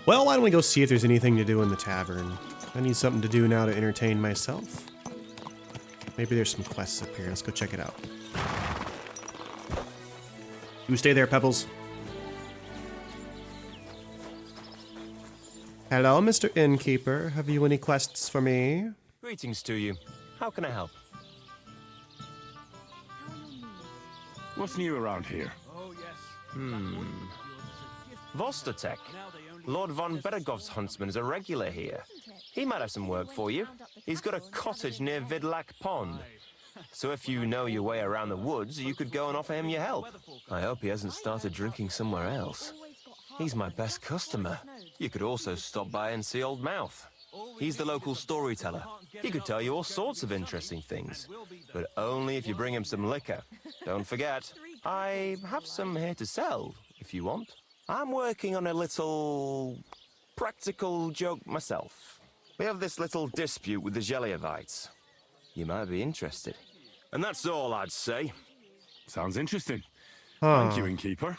Well, why don't we go see if there's anything to do in the tavern? I need something to do now to entertain myself. Maybe there's some quests up here. Let's go check it out. You stay there, Pebbles. Hello, Mr. Innkeeper. Have you any quests for me? Greetings to you. How can I help? What's new around here? Vostotek. Lord von Beregov's huntsman is a regular here. He might have some work for you. He's got a cottage near Vidlak Pond. So if you know your way around the woods, you could go and offer him your help. I hope he hasn't started drinking somewhere else. He's my best customer. You could also stop by and see Old Mouth. He's the local storyteller. He could tell you all sorts of interesting things, but only if you bring him some liquor. Don't forget, I have some here to sell, if you want. I'm working on a little practical joke myself. We have this little dispute with the Gelievites. You might be interested. And that's all I'd say. Sounds interesting. Huh. Thank you, Innkeeper.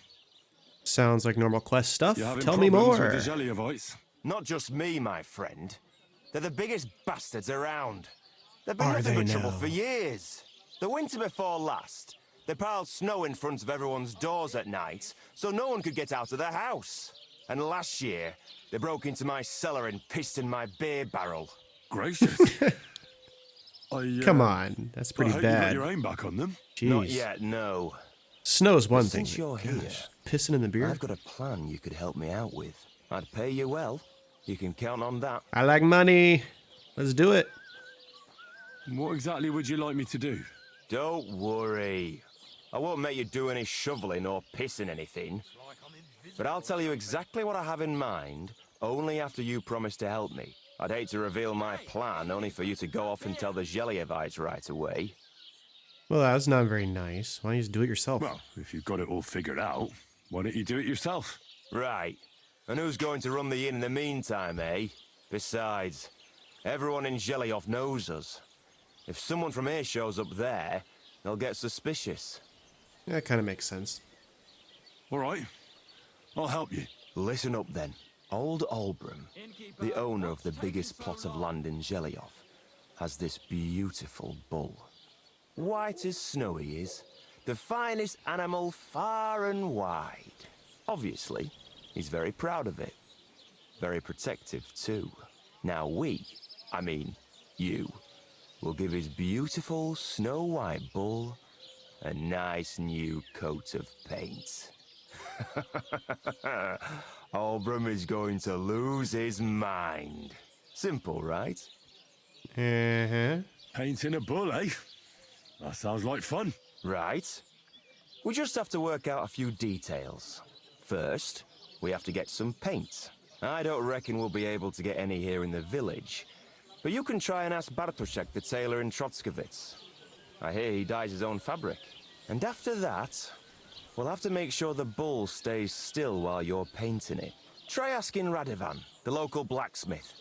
Sounds like normal quest stuff. You having Tell me problems more. with the Gelievites? Not just me, my friend. They're the biggest bastards around. They've been Are nothing they but trouble now? for years. The winter before last, they piled snow in front of everyone's doors at night, so no one could get out of their house. And last year, they broke into my cellar and pissed in my beer barrel. Gracious. Come on, that's pretty I hope you got bad. your aim back on them. Jeez. Not yet, no. Snow's one But thing. since you're here, Pissing in the beer? I've got a plan you could help me out with. I'd pay you well. You can count on that. I like money. Let's do it. What exactly would you like me to do? Don't worry. I won't make you do any shoveling or pissing anything. But I'll tell you exactly what I have in mind, only after you promise to help me. I'd hate to reveal my plan, only for you to go off and tell the Gelievites right away. Well, that's not very nice. Why don't you just do it yourself? Well, if you've got it all figured out, why don't you do it yourself? Right. And who's going to run the inn in the meantime, eh? Besides, everyone in Gelioff knows us. If someone from here shows up there, they'll get suspicious. That kind of makes sense. All right. I'll help you. Listen up then. Old Olbram, the owner of the biggest plot of land in Gelioff, has this beautiful bull. White as snow he is, the finest animal far and wide. Obviously, he's very proud of it. Very protective too. Now you, will give his beautiful snow-white bull a nice new coat of paint. Olbram is going to lose his mind. Simple, right? Uh-huh. Painting a bull, eh? That sounds like fun. Right. We just have to work out a few details. First, we have to get some paint. I don't reckon we'll be able to get any here in the village, but you can try and ask Bartoszek, the tailor in Trotskovitz. I hear he dyes his own fabric. And after that, we'll have to make sure the bull stays still while you're painting it. Try asking Radovan, the local blacksmith.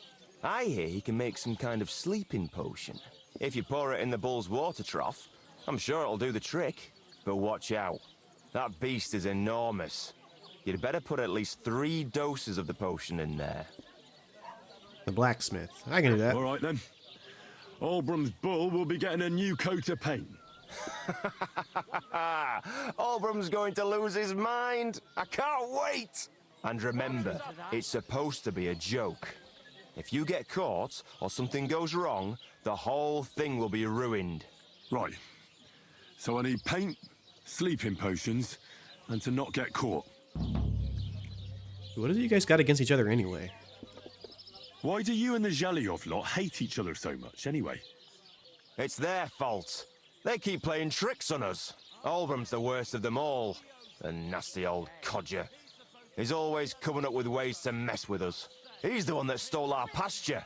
I hear he can make some kind of sleeping potion. If you pour it in the bull's water trough, I'm sure it'll do the trick. But watch out. That beast is enormous. You'd better put at least 3 doses of the potion in there. The blacksmith. I can do that. All right, then. Olbram's bull will be getting a new coat of paint. Olbram's going to lose his mind. I can't wait. And remember, it's supposed to be a joke. If you get caught or something goes wrong, the whole thing will be ruined. Right. So I need paint, sleeping potions, and to not get caught. What do you guys got against each other anyway? Why do you and the Geliev lot hate each other so much, anyway? It's their fault. They keep playing tricks on us. Olbram's the worst of them all. The nasty old codger. He's always coming up with ways to mess with us. He's the one that stole our pasture.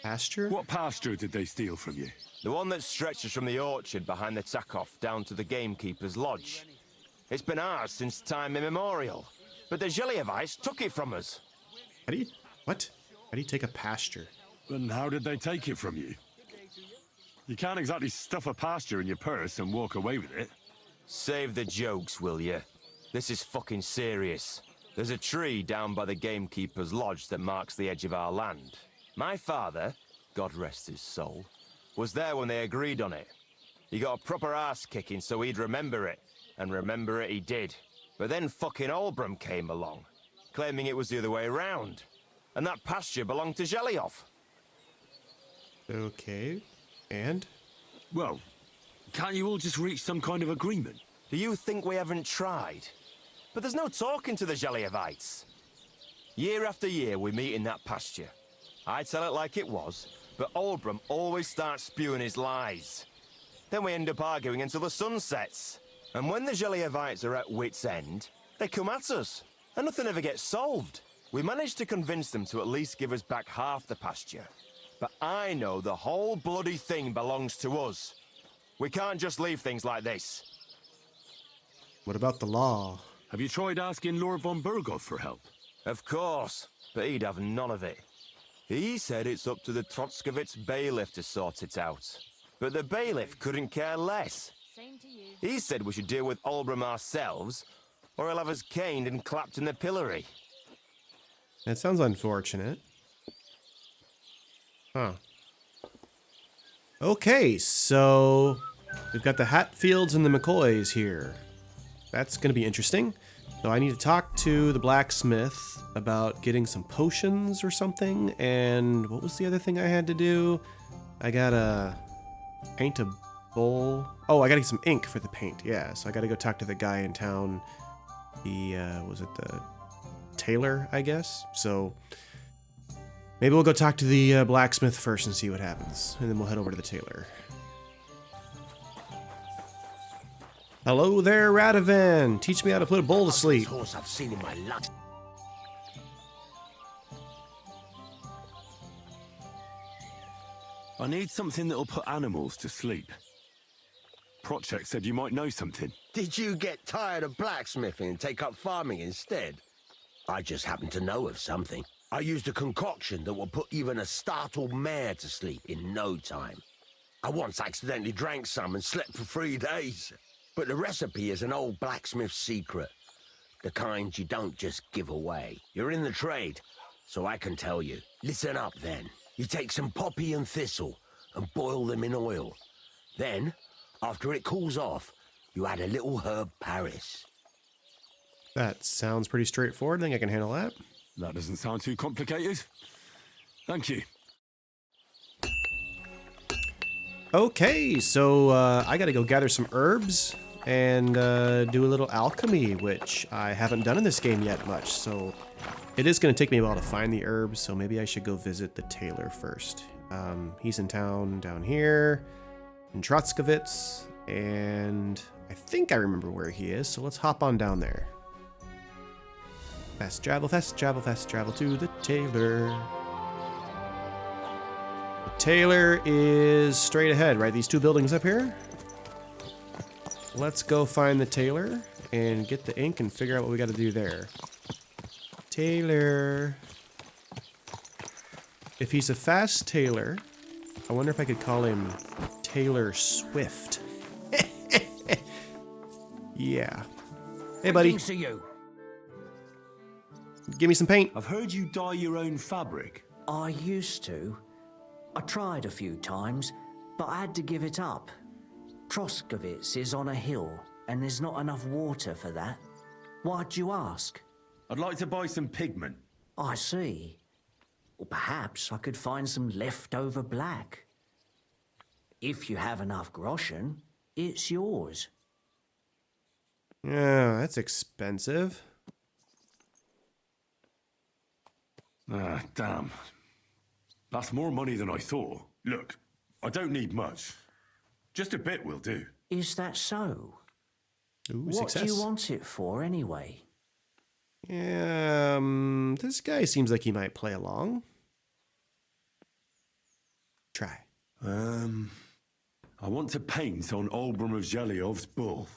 Pasture? What pasture did they steal from you? The one that stretches from the orchard behind the Takov down to the gamekeeper's lodge. It's been ours since time immemorial. But the Gelievites took it from us. How do you... What? How do you take a pasture? And how did they take it from you? You can't exactly stuff a pasture in your purse and walk away with it. Save the jokes, will you? This is fucking serious. There's a tree down by the gamekeeper's lodge that marks the edge of our land. My father, God rest his soul, was there when they agreed on it. He got a proper ass kicking so he'd remember it, and remember it he did. But then fucking Olbram came along, claiming it was the other way around, and that pasture belonged to Zhelyov. Okay, and? Well, can't you all just reach some kind of agreement? Do you think we haven't tried? But there's no talking to the Zhelyovites. Year after year we meet in that pasture. I tell it like it was, but Olbram always starts spewing his lies. Then we end up arguing until the sun sets. And when the Zhelyovites are at wit's end, they come at us, and nothing ever gets solved. We managed to convince them to at least give us back half the pasture. But I know the whole bloody thing belongs to us. We can't just leave things like this. What about the law? Have you tried asking Lord von Berghoff for help? Of course, but he'd have none of it. He said it's up to the Trotskovitz bailiff to sort it out. But the bailiff couldn't care less. He said we should deal with Olbram ourselves, or he'll have us caned and clapped in the pillory. That sounds unfortunate. Huh. Okay, so we've got the Hatifelds and the McCoys here. That's going to be interesting. So I need to talk to the blacksmith about getting some potions or something. And what was the other thing I had to do? I gotta paint a bowl. Oh, I gotta get some ink for the paint. Yeah, so I gotta go talk to the guy in town. He, was it the tailor, I guess? So maybe we'll go talk to the blacksmith first and see what happens. And then we'll head over to the tailor. Hello there, Radovan. Teach me how to put a bull to sleep. Horse I've seen in my life. I need something that'll put animals to sleep. Prochek said you might know something. Did you get tired of blacksmithing and take up farming instead? I just happen to know of something. I used a concoction that will put even a startled mare to sleep in no time. I once accidentally drank some and slept for 3 days. But the recipe is an old blacksmith's secret. The kind you don't just give away. You're in the trade, so I can tell you. Listen up then. You take some poppy and thistle and boil them in oil. Then, after it cools off, you add a little herb Paris. That sounds pretty straightforward. I think I can handle that. That doesn't sound too complicated. Thank you. Okay, so I gotta go gather some herbs and do a little alchemy, which I haven't done in this game yet much. So it is gonna take me a while to find the herbs, so maybe I should go visit the tailor first. He's in town down here in Trotskovitz, and I think I remember where he is, so let's hop on down there. Fast travel, fast travel, fast travel to the tailor. The tailor is straight ahead, right? These 2 buildings up here? Let's go find the tailor and get the ink and figure out what we gotta do there. Tailor. If he's a fast tailor, I wonder if I could call him Taylor Swift. Yeah. Hey, buddy. See you. Give me some paint. I've heard you dye your own fabric. I used to. I tried a few times, but I had to give it up. Trotskovitz is on a hill, and there's not enough water for that. Why'd you ask? I'd like to buy some pigment. I see. Or perhaps I could find some leftover black. If you have enough groschen, it's yours. Yeah, that's expensive. Ah, damn. That's more money than I thought. Look, I don't need much. Just a bit will do. Is that so? Ooh, What success. do you want it for, anyway? Yeah, this guy seems like he might play along. Try. I want to paint on Olbram of Zhelyov's bull.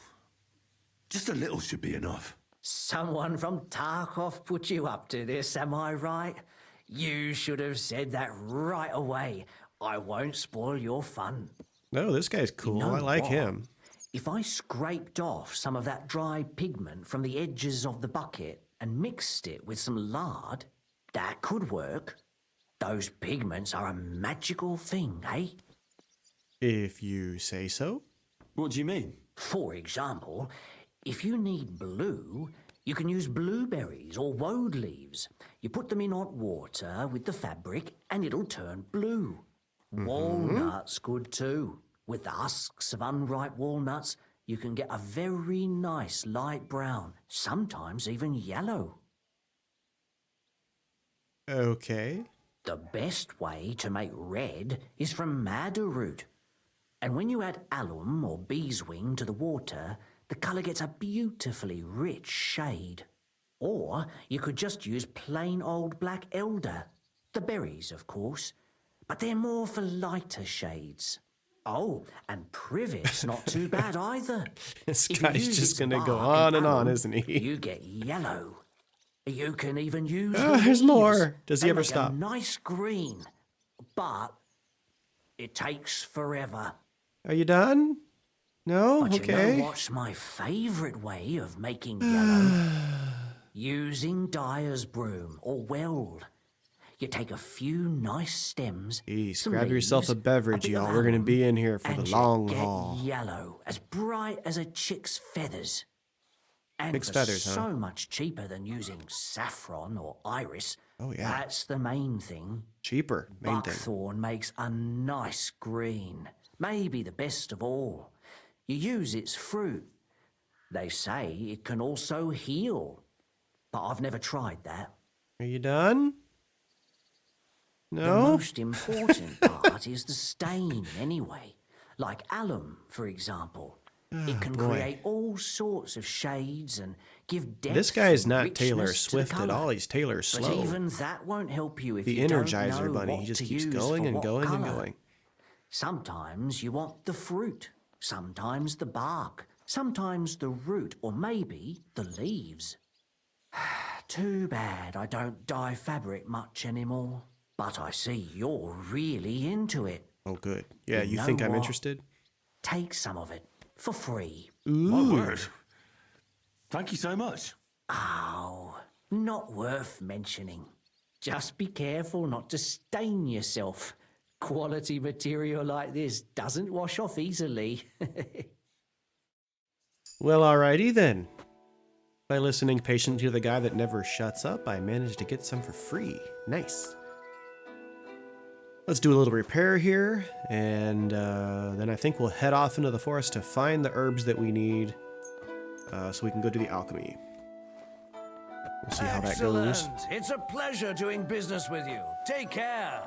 Just a little should be enough. Someone from Tarkov put you up to this, am I right? You should have said that right away. I won't spoil your fun. No, this guy's cool. You know I like what? him. If I scraped off some of that dry pigment from the edges of the bucket and mixed it with some lard, that could work. Those pigments are a magical thing, eh? If you say so. What do you mean? For example, if you need blue, you can use blueberries or woad leaves. You put them in hot water with the fabric and it'll turn blue. Walnuts good too. With the husks of unripe walnuts, you can get a very nice light brown, sometimes even yellow. Okay. The best way to make red is from madder root. And when you add alum or beeswing to the water, the colour gets a beautifully rich shade. Or you could just use plain old black elder. The berries, of course. But they're more for lighter shades. Oh, and privet's not too bad either. This If you guy's use just its gonna go bark on and on, alum, isn't he? You get yellow. You can even use There's leaves. more. Does he They ever make stop? A nice green, but it takes forever. Are you done? No? But Okay. you know what's my favourite way of making yellow? Using dyer's broom or weld. You take a few nice stems. Jeez, some grab yourself a leaves, beverage, bit of y'all. We're gonna alum, be in here for and the you long get haul. yellow, as bright as a chick's feathers. And Chick's for feathers, huh? so much cheaper than using saffron or iris. Oh, yeah. That's the main thing. Cheaper, main thing. Buckthorn makes a nice green, maybe the best of all. You use its fruit. They say it can also heal, but I've never tried that. Are you done? The No? most important part is the stain, anyway. Like alum, for example. It can boy. create all sorts of shades and give depth. This guy is and not Taylor richness to the Swift at colour. all. He's Taylor But Slow. even that won't help you if The you don't Energizer know Bunny. what He just to keeps use going for and what going and colour. going. Sometimes you want the fruit, sometimes the bark, sometimes the root, or maybe the leaves. Too bad I don't dye fabric much anymore. But I see you're really into it. Oh, good. Yeah, you know think I'm what? interested? Take some of it for free. My word. Thank you so much. Oh, not worth mentioning. Just be careful not to stain yourself. Quality material like this doesn't wash off easily. Well, alrighty then. By listening patiently to the guy that never shuts up, I managed to get some for free. Nice. Let's do a little repair here, and then I think we'll head off into the forest to find the herbs that we need so we can go do the alchemy. We'll see how that goes. It's a pleasure doing business with you. Take care.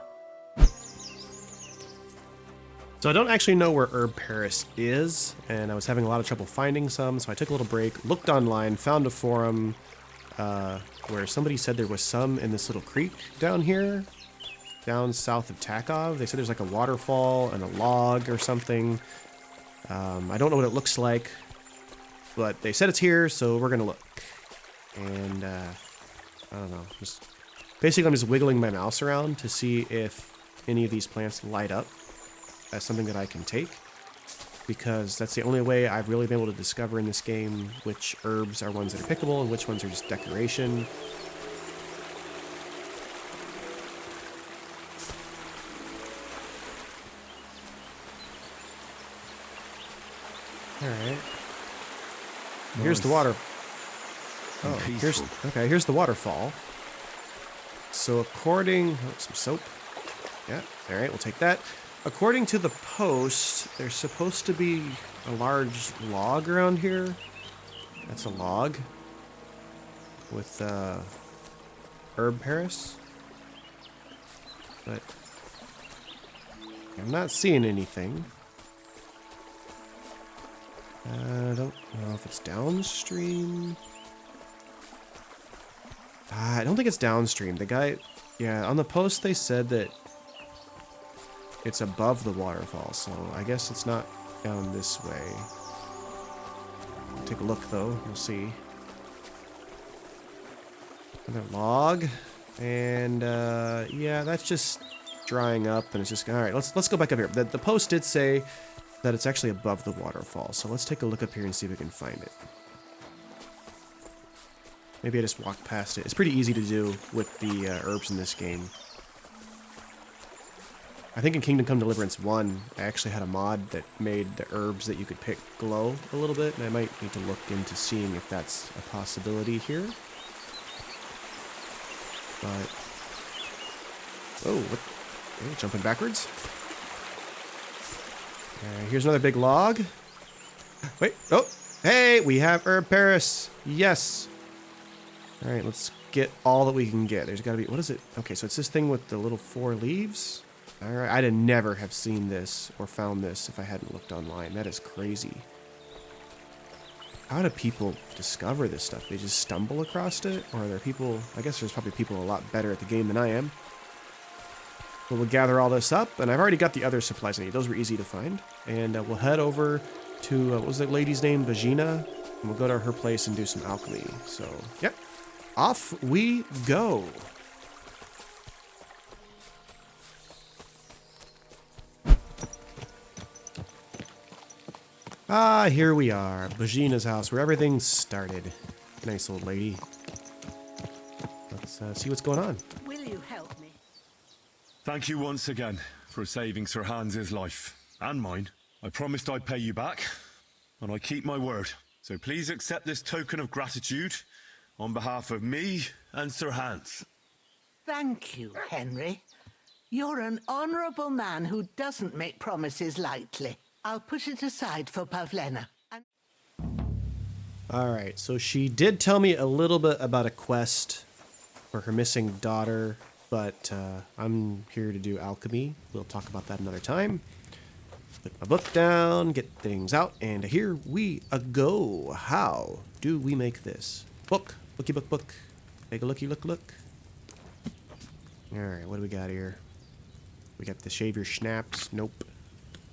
So I don't actually know where Herb Paris is, and I was having a lot of trouble finding some, so I took a little break, looked online, found a forum where somebody said there was some in this little creek down here, down south of Takov. They said there's like a waterfall and a log or something. I don't know what it looks like, but they said it's here, so we're gonna look. And I don't know, basically I'm just wiggling my mouse around to see if any of these plants light up as something that I can take, because that's the only way I've really been able to discover in this game which herbs are ones that are pickable and which ones are just decoration. Alright. Here's the water. Oh, here's the waterfall. So according... Oh, some soap. Yeah, alright, we'll take that. According to the post, there's supposed to be a large log around here. That's a log. With, Herb Paris. But... I'm not seeing anything. I don't know if it's downstream. I don't think it's downstream. The guy... Yeah, on the post they said that it's above the waterfall, so I guess it's not down this way. Take a look, though. We'll see. Another log. And, yeah, that's just drying up, and it's just... Alright, let's go back up here. The post did say that it's actually above the waterfall. So let's take a look up here and see if we can find it. Maybe I just walk past it. It's pretty easy to do with the herbs in this game. I think in Kingdom Come Deliverance 1, I actually had a mod that made the herbs that you could pick glow a little bit, and I might need to look into seeing if that's a possibility here. But... oh, what? Okay, jumping backwards. Here's another big log. Wait, oh, hey, we have herb Paris. Yes. All right, let's get all that we can get. There's got to be, what is it? Okay, so it's this thing with the little 4 leaves. All right, I'd have never have seen this or found this if I hadn't looked online. That is crazy. How do people discover this stuff? They just stumble across it? Or are there people, I guess there's probably people a lot better at the game than I am. But we'll gather all this up, and I've already got the other supplies I need. Those were easy to find. And we'll head over to, what was that lady's name? Bohemia? And we'll go to her place and do some alchemy. So, yep. Off we go. Ah, here we are. Bohemia's house, where everything started. Nice old lady. Let's see what's going on. Will you help me? Thank you once again for saving Sir Hans's life. And mine. I promised I'd pay you back, and I keep my word. So please accept this token of gratitude on behalf of me and Sir Hans. Thank you, Henry. You're an honorable man who doesn't make promises lightly. I'll put it aside for Pavlena. Alright, so she did tell me a little bit about a quest for her missing daughter, but I'm here to do alchemy. We'll talk about that another time. Put my book down, get things out, and here we go. How do we make this? Book, booky book, book. Take a looky, look. Alright, what do we got here? We got the shave your schnapps. Nope.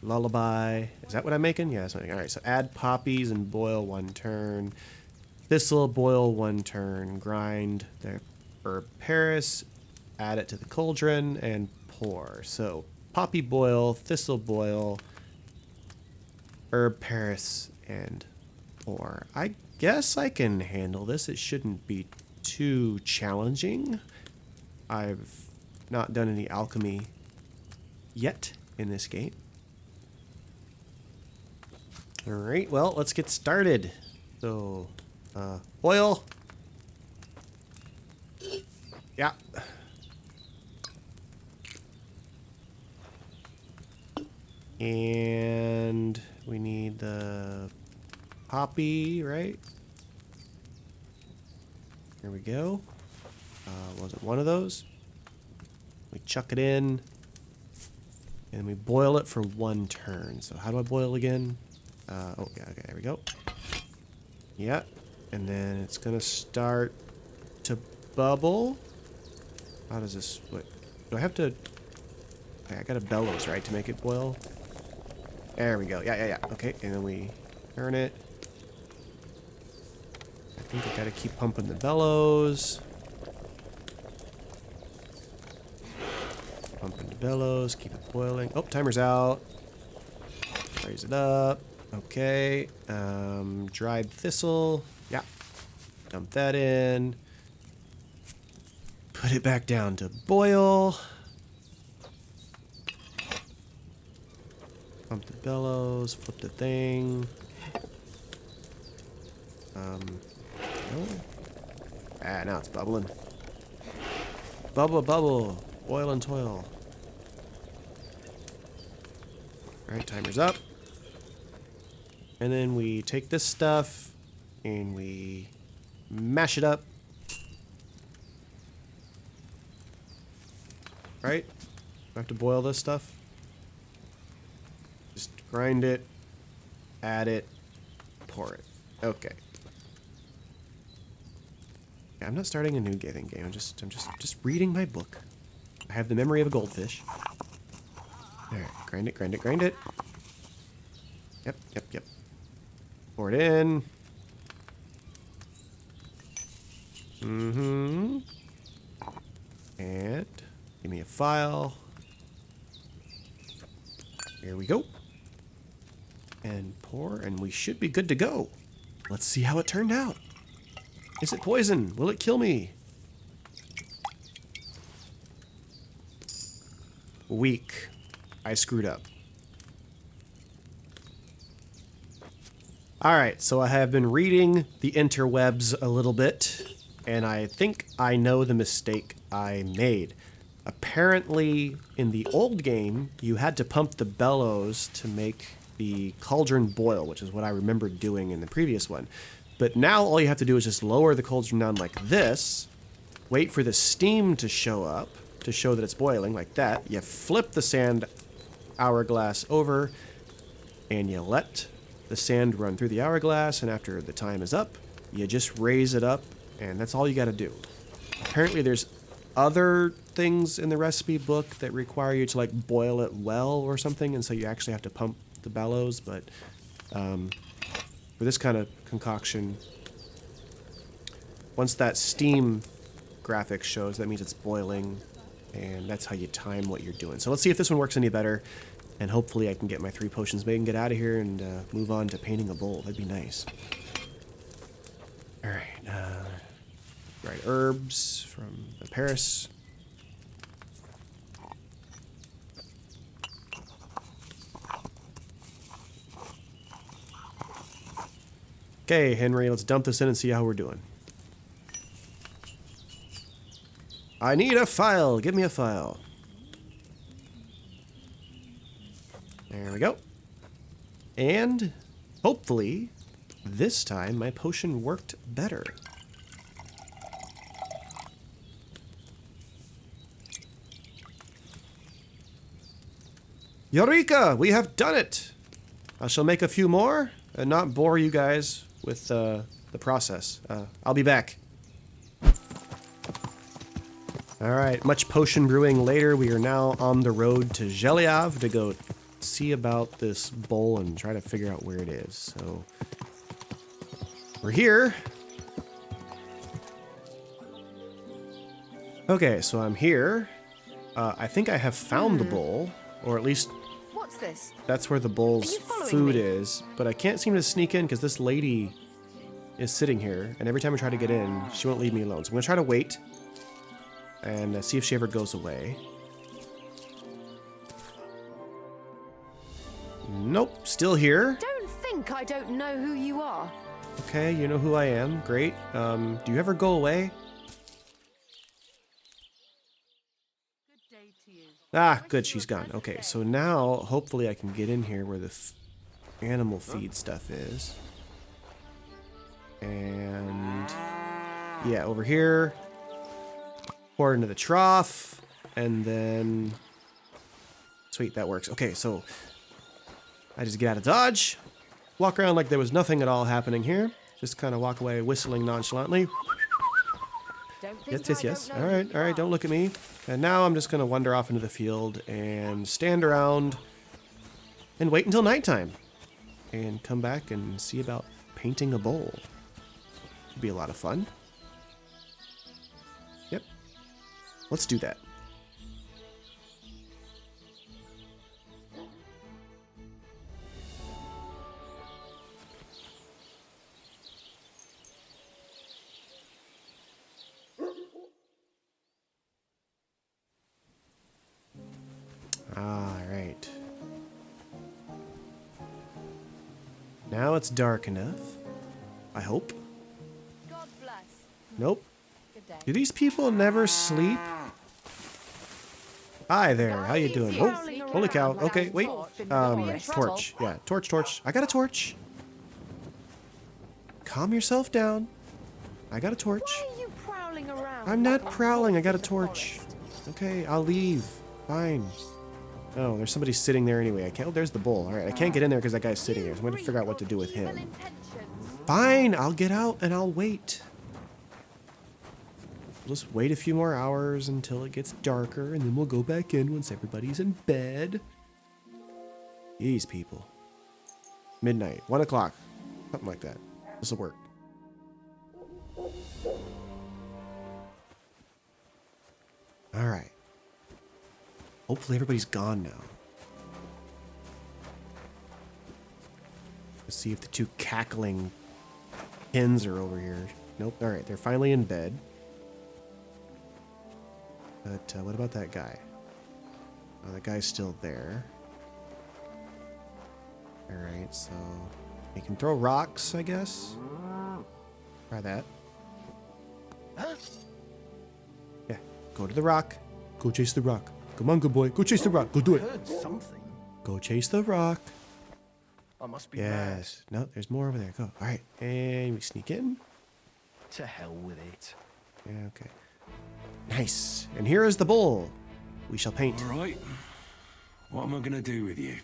Lullaby. Is that what I'm making? Yeah, that's what I'm making. Alright, so add poppies and boil 1 turn. Thistle, boil 1 turn. Grind the herb Paris. Add it to the cauldron and pour. So, poppy boil, thistle boil, herb Paris, and pour. I guess I can handle this. It shouldn't be too challenging. I've not done any alchemy yet in this game. Alright, well, let's get started. So, oil. Yeah. And we need the poppy, right? Here we go. Was it one of those? We chuck it in. And we boil it for 1 turn. So how do I boil again? Oh, yeah, okay, there we go. Yeah, and then it's gonna start to bubble. How does this, what, do I have to, okay, I got a bellows, right, to make it boil? There we go, yeah, okay, and then we turn it. I think I gotta keep pumping the bellows. Pumping the bellows, keep it boiling. Oh, timer's out. Raise it up. Okay, dried thistle, yeah, dump that in, put it back down to boil, pump the bellows, flip the thing, no. Now it's bubbling, bubble, boil and toil. Alright, timer's up. And then we take this stuff and we mash it up. Right? Do I have to boil this stuff? Just grind it, add it, pour it. Okay. Yeah, I'm not starting a new game. I'm just reading my book. I have the memory of a goldfish. Alright, grind it. Yep. Pour it in. And give me a file. Here we go. and pour, and we should be good to go. Let's see how it turned out. Is it poison? Will it kill me? Weak. I screwed up. Alright, so I have been reading the interwebs a little bit, and I think I know the mistake I made. Apparently, in the old game, you had to pump the bellows to make the cauldron boil, which is what I remember doing in the previous one. But now all you have to do is just lower the cauldron down like this, wait for the steam to show up, to show that it's boiling, like that. You flip the sand hourglass over, and you let the sand run through the hourglass, and after the time is up, you just raise it up, and that's all you gotta do. Apparently there's other things in the recipe book that require you to like boil it well or something, and so you actually have to pump the bellows, but for this kind of concoction, once that steam graphic shows, that means it's boiling, and that's how you time what you're doing. So let's see if this one works any better, and hopefully I can get my 3 potions made and get out of here and move on to painting a bowl. That'd be nice. Alright, right, herbs from the Paris. Okay, Henry, let's dump this in and see how we're doing. I need a file. Give me a file. There we go. And hopefully this time my potion worked better. Eureka! We have done it! I shall make a few more and not bore you guys with the process. I'll be back. Alright, much potion brewing later. We are now on the road to Geliav to go see about this bowl and try to figure out where it is. So, we're here. Okay, so I'm here. I think I have found the bowl, or at least What's this? that's where the bowl's food is, but I can't seem to sneak in because this lady is sitting here, and every time I try to get in, she won't leave me alone. So I'm going to try to wait and see if she ever goes away. Nope, still here. Don't think I don't know who you are. Okay, you know who I am. Great. Do you ever go away? Ah, good, she's gone. Okay, so now hopefully I can get in here where the animal feed stuff is. And yeah, over here. Pour it into the trough, and then sweet, that works. Okay, so I just get out of dodge, walk around like there was nothing at all happening here. Just kind of walk away whistling nonchalantly. Yes. All right, don't look at me. And now I'm just going to wander off into the field and stand around and wait until nighttime and come back and see about painting a bowl. Should be a lot of fun. Yep. Let's do that. All right. Now it's dark enough. I hope. God bless. Nope. Good day. Do these people never sleep? Hi there, how you doing? Oh, holy cow. Okay, wait. Torch. Yeah, torch. I got a torch. Calm yourself down. I got a torch. Why are you prowling around? I'm not like a prowling, I wolf got a in the torch. forest? Okay, I'll leave. Fine. Oh, there's somebody sitting there anyway. I can't. Oh, there's the bull. All right, I can't get in there because that guy's sitting here. So I'm going to figure out what to do with him. Fine, I'll get out and I'll wait. We'll just wait a few more hours until it gets darker, and then we'll go back in once everybody's in bed. These people. Midnight, 1 o'clock, something like that. This will work. All right. Hopefully everybody's gone now. Let's see if the two cackling hens are over here. Nope. All right, they're finally in bed. But what about that guy? Oh, that guy's still there. All right, so he can throw rocks, I guess. Try that. Yeah, go to the rock. Go chase the rock. Come on, good boy. Go chase the rock. Go do it. Heard something. Go chase the rock. I must be Yes. No, there's more over there. Go. All right, and we sneak in. mad. To hell with it. Yeah, okay. Nice. And here is the bull. We shall paint. All right. What am I going to do with you?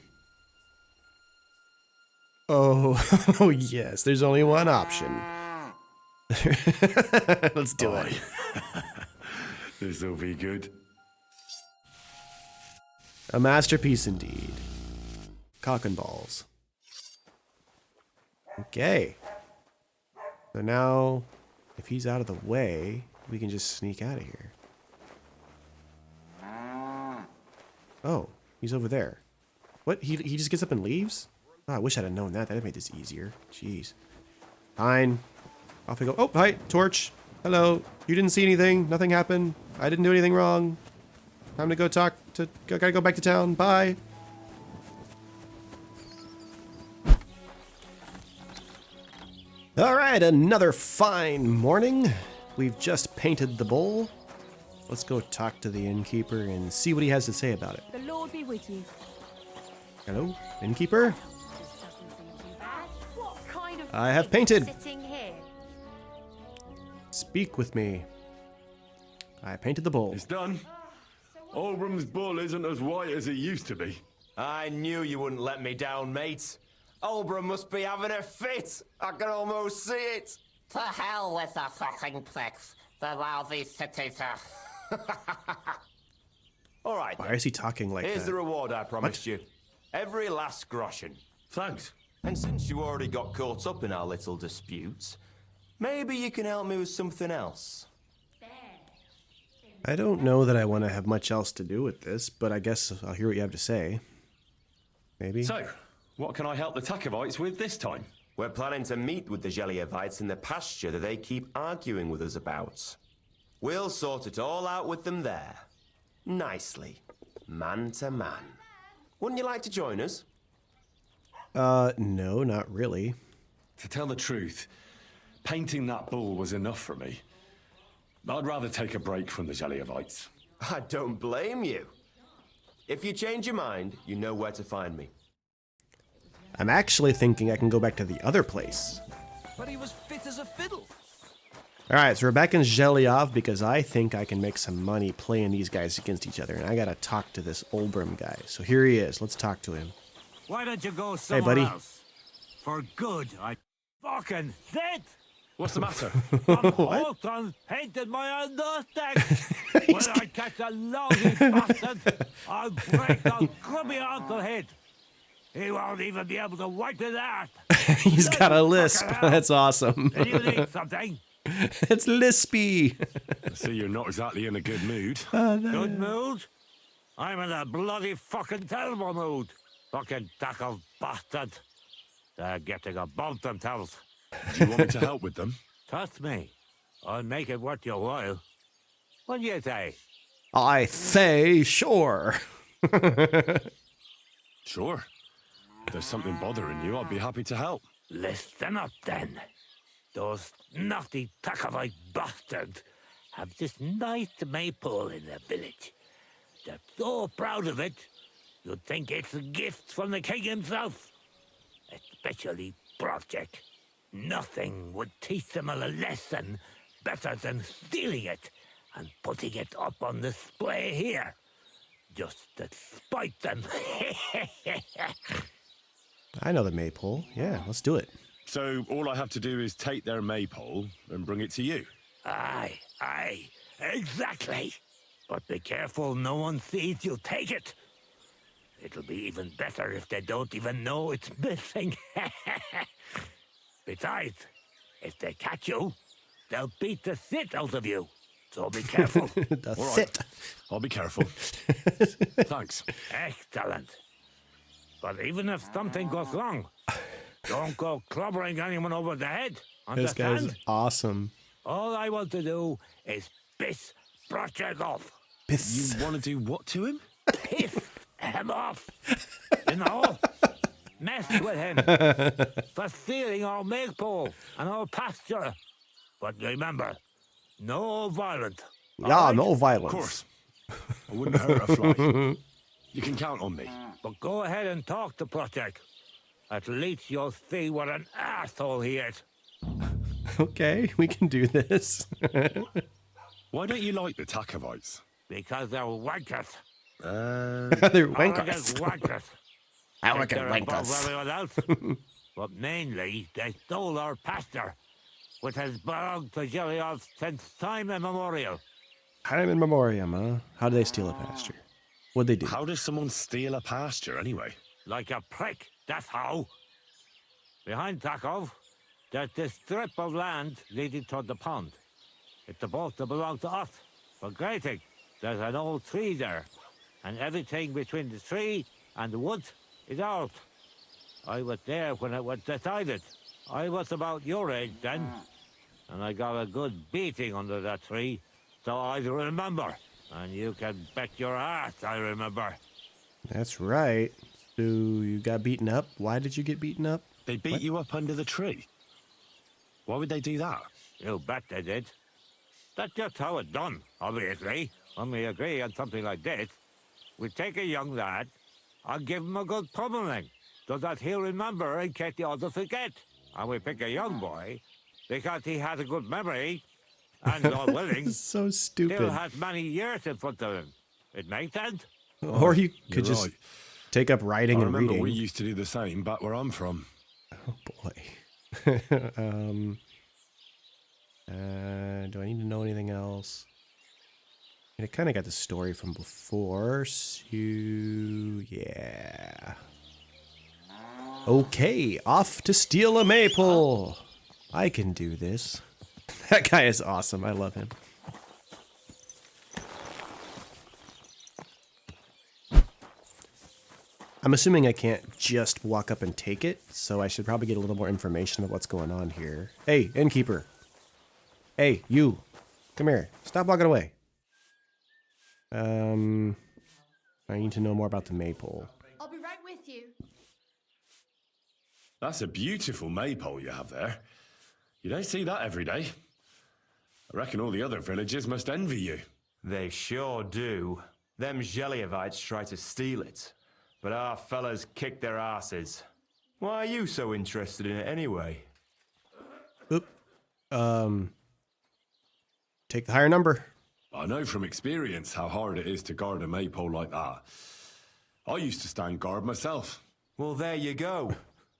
Oh, oh yes. There's only one option. Let's do it. This'll be good. A masterpiece indeed. Cock and balls. Okay. So now, if he's out of the way, we can just sneak out of here. Oh, he's over there. What? He just gets up and leaves? Oh, I wish I'd have known that. That'd have made this easier. Jeez. Fine. Off we go. Oh, hi, torch. Hello. You didn't see anything. Nothing happened. I didn't do anything wrong. Time to go talk to... Gotta go back to town. Bye. All right, another fine morning. We've just painted the bull. Let's go talk to the innkeeper and see what he has to say about it. The Lord be with you. Hello, innkeeper? This doesn't seem too bad. What kind of I have pig painted. is sitting here? Speak with me. I painted the bull. It's done. Olbram's bull isn't as white as it used to be. I knew you wouldn't let me down, mate. Olbram must be having a fit. I can almost see it. To hell with the fucking pricks. The lousy cities are... All right, Why then. is he talking like Here's that? the reward I promised you. Every last groschen. Thanks. And since you already got caught up in our little dispute, maybe you can help me with something else. I don't know that I want to have much else to do with this, but I guess I'll hear what you have to say. Maybe? So, what can I help the Takovites with this time? We're planning to meet with the Gelievites in the pasture that they keep arguing with us about. We'll sort it all out with them there. Nicely. Man to man. Wouldn't you like to join us? No, not really. To tell the truth, painting that bull was enough for me. I'd rather take a break from the Gelievites. I don't blame you. If you change your mind, you know where to find me. I'm actually thinking I can go back to the other place. But he was fit as a fiddle. Alright, so we're back in Zhelyov because I think I can make some money playing these guys against each other. And I gotta talk to this Olbram guy. So here he is. Let's talk to him. Why don't you go somewhere buddy. else? For good, I fucking said. What's the matter? Holton painted my own doorstep. When I catch a lousy bastard, I'll break the grubby uncle head. He won't even be able to wipe his ass. He's got a lisp. That's awesome. Did you need something? It's lispy. I see you're not exactly in a good mood. Good mood? I'm in a bloody fucking terrible mood. Fucking tackle bastard. They're getting above themselves. Do you want me to help with them? Trust me, I'll make it worth your while. What do you say? I say sure. Sure. If there's something bothering you, I'd be happy to help. Listen up, then. Those naughty Takovite bastards have this nice maypole in their village. They're so proud of it, you'd think it's a gift from the king himself. Especially Project. Nothing would teach them a lesson better than stealing it and putting it up on display here. Just to spite them. I know the maypole. Yeah, let's do it. So all I have to do is take their maypole and bring it to you. Aye, exactly. But be careful no one sees you take it. It'll be even better if they don't even know it's missing. Besides, if they catch you, they'll beat the shit out of you. So be careful. The All right. sit. I'll be careful. Thanks. Excellent. But even if something goes wrong, Don't go clobbering anyone over the head. This Understand? guy's awesome. All I want to do is piss Project off. Piss. You want to do what to him? Piss him off. You know? Mess with him for stealing our maypole and our pasture. But remember, no violence. Yeah, no violence. Of course. I wouldn't hurt a fly. You can count on me. But go ahead and talk to Project. At least you'll see what an asshole he is. Okay, we can do this. Why don't you like the Takovites? Because they're wankers. They're Arrogant wankers. wankers. Arrogant They're above wankers. everyone else. But mainly, they stole our pasture, which has belonged to Gilliard since time immemorial. Time in memoriam, huh? How did they steal a pasture? What'd they do? How does someone steal a pasture anyway? Like a prick, that's how. Behind Takov, there's this strip of land leading toward the pond. It's supposed to belong to us. But great thing, there's an old tree there, and everything between the tree and the woods is ours. I was there when it was decided. I was about your age then, and I got a good beating under that tree, so I remember. And you can bet your ass I remember. That's right. So you got beaten up. Why did you get beaten up? They beat you up under the tree. Why would they do that? You bet they did. That's just how it's done, obviously. When we agree on something like this, we take a young lad and give him a good pummeling, so that he'll remember in case the others forget. And we pick a young boy because he has a good memory and, God willing, So stupid. still has many years in front of him. It makes sense? Or you could You're just right. take up writing I and remember reading. we used to do the same back where I'm from. Oh boy. Do I need to know anything else? I kind of got the story from before, so yeah. Okay, off to steal a maple. I can do this. That guy is awesome. I love him. I'm assuming I can't just walk up and take it, so I should probably get a little more information about what's going on here. Hey, innkeeper. Hey, you. Come here. Stop walking away. I need to know more about the maypole. I'll be right with you. That's a beautiful maypole you have there. You don't see that every day. I reckon all the other villagers must envy you. They sure do. Them Geliovites try to steal it, but our fellas kick their asses. Why are you so interested in it anyway? Oop. Take the higher number. I know from experience how hard it is to guard a maypole like that. I used to stand guard myself. Well, there you go.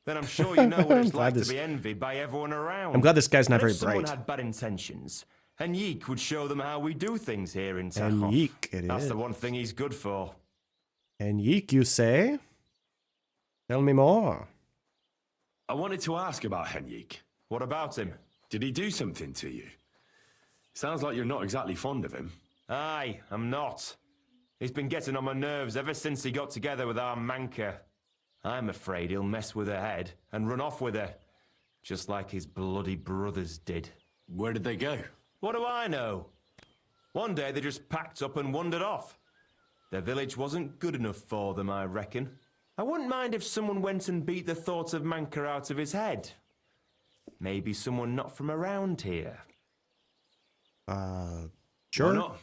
Then I'm sure you know what it's glad like this- to be envied by everyone around. I'm glad this guy's not And very if someone bright. had bad intentions, Henrik would show them how we do things here in Takhov. Henrik it That's is. the one thing he's good for. And yeek, you say? Tell me more. I wanted to ask about Henrik. What about him? Did he do something to you? Sounds like you're not exactly fond of him. Aye, I'm not. He's been getting on my nerves ever since he got together with our Manka. I'm afraid he'll mess with her head and run off with her, just like his bloody brothers did. Where did they go? What do I know? One day they just packed up and wandered off. Their village wasn't good enough for them, I reckon. I wouldn't mind if someone went and beat the thoughts of Manka out of his head. Maybe someone not from around here. Sure. Why not?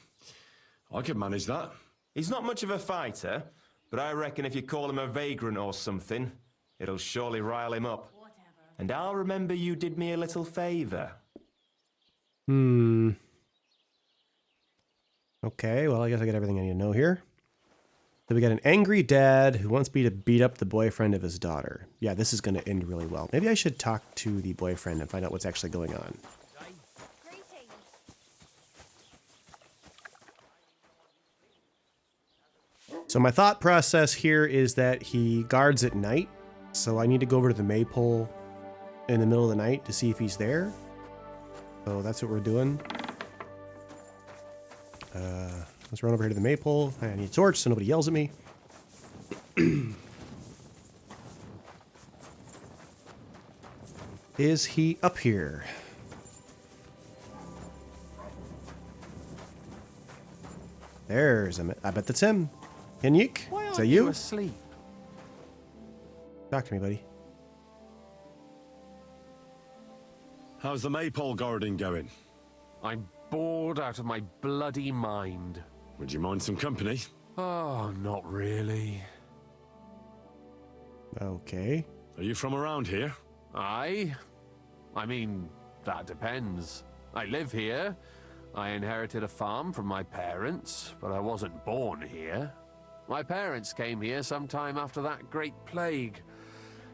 I could manage that. He's not much of a fighter, but I reckon if you call him a vagrant or something, it'll surely rile him up. And I'll remember you did me a little favour. Okay, well, I guess I got everything I need to know here. So we got an angry dad who wants me to beat up the boyfriend of his daughter. Yeah, this is going to end really well. Maybe I should talk to the boyfriend and find out what's actually going on. Greetings. So my thought process here is that he guards at night. So I need to go over to the maypole in the middle of the night to see if he's there. So that's what we're doing. Let's run over here to the maypole. I need a torch so nobody yells at me. Is he up here? There's him. I bet that's him. Henrik? Is that you? Asleep? Talk to me, buddy. How's the maypole guarding going? I'm bored out of my bloody mind. Would you mind some company? Oh, not really. Okay. Are you from around here? I mean, that depends. I live here. I inherited a farm from my parents, but I wasn't born here. My parents came here sometime after that great plague.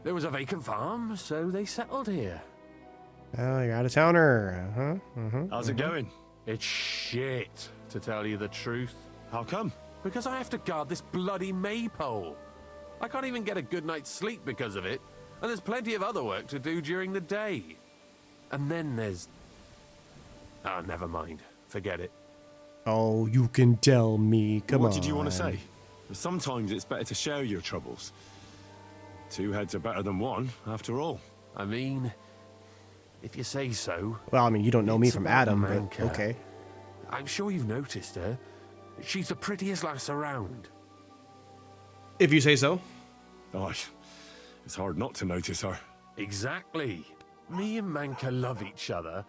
There was a vacant farm, so they settled here. Oh, you're out of towner. How's it going? It's shit, to tell you the truth. How come? Because I have to guard this bloody maypole. I can't even get a good night's sleep because of it, and there's plenty of other work to do during the day. And then there's... Ah, never mind. Forget it. Oh, you can tell me. Come on. What did you want to say? Sometimes it's better to share your troubles. Two heads are better than one, after all. I mean, if you say so. Well, I mean, you don't know me It's from about Adam, Manka. but okay. I'm sure you've noticed her. She's the prettiest lass around. If you say so. Oh, it's hard not to notice her. Exactly. Me and Manka love each other,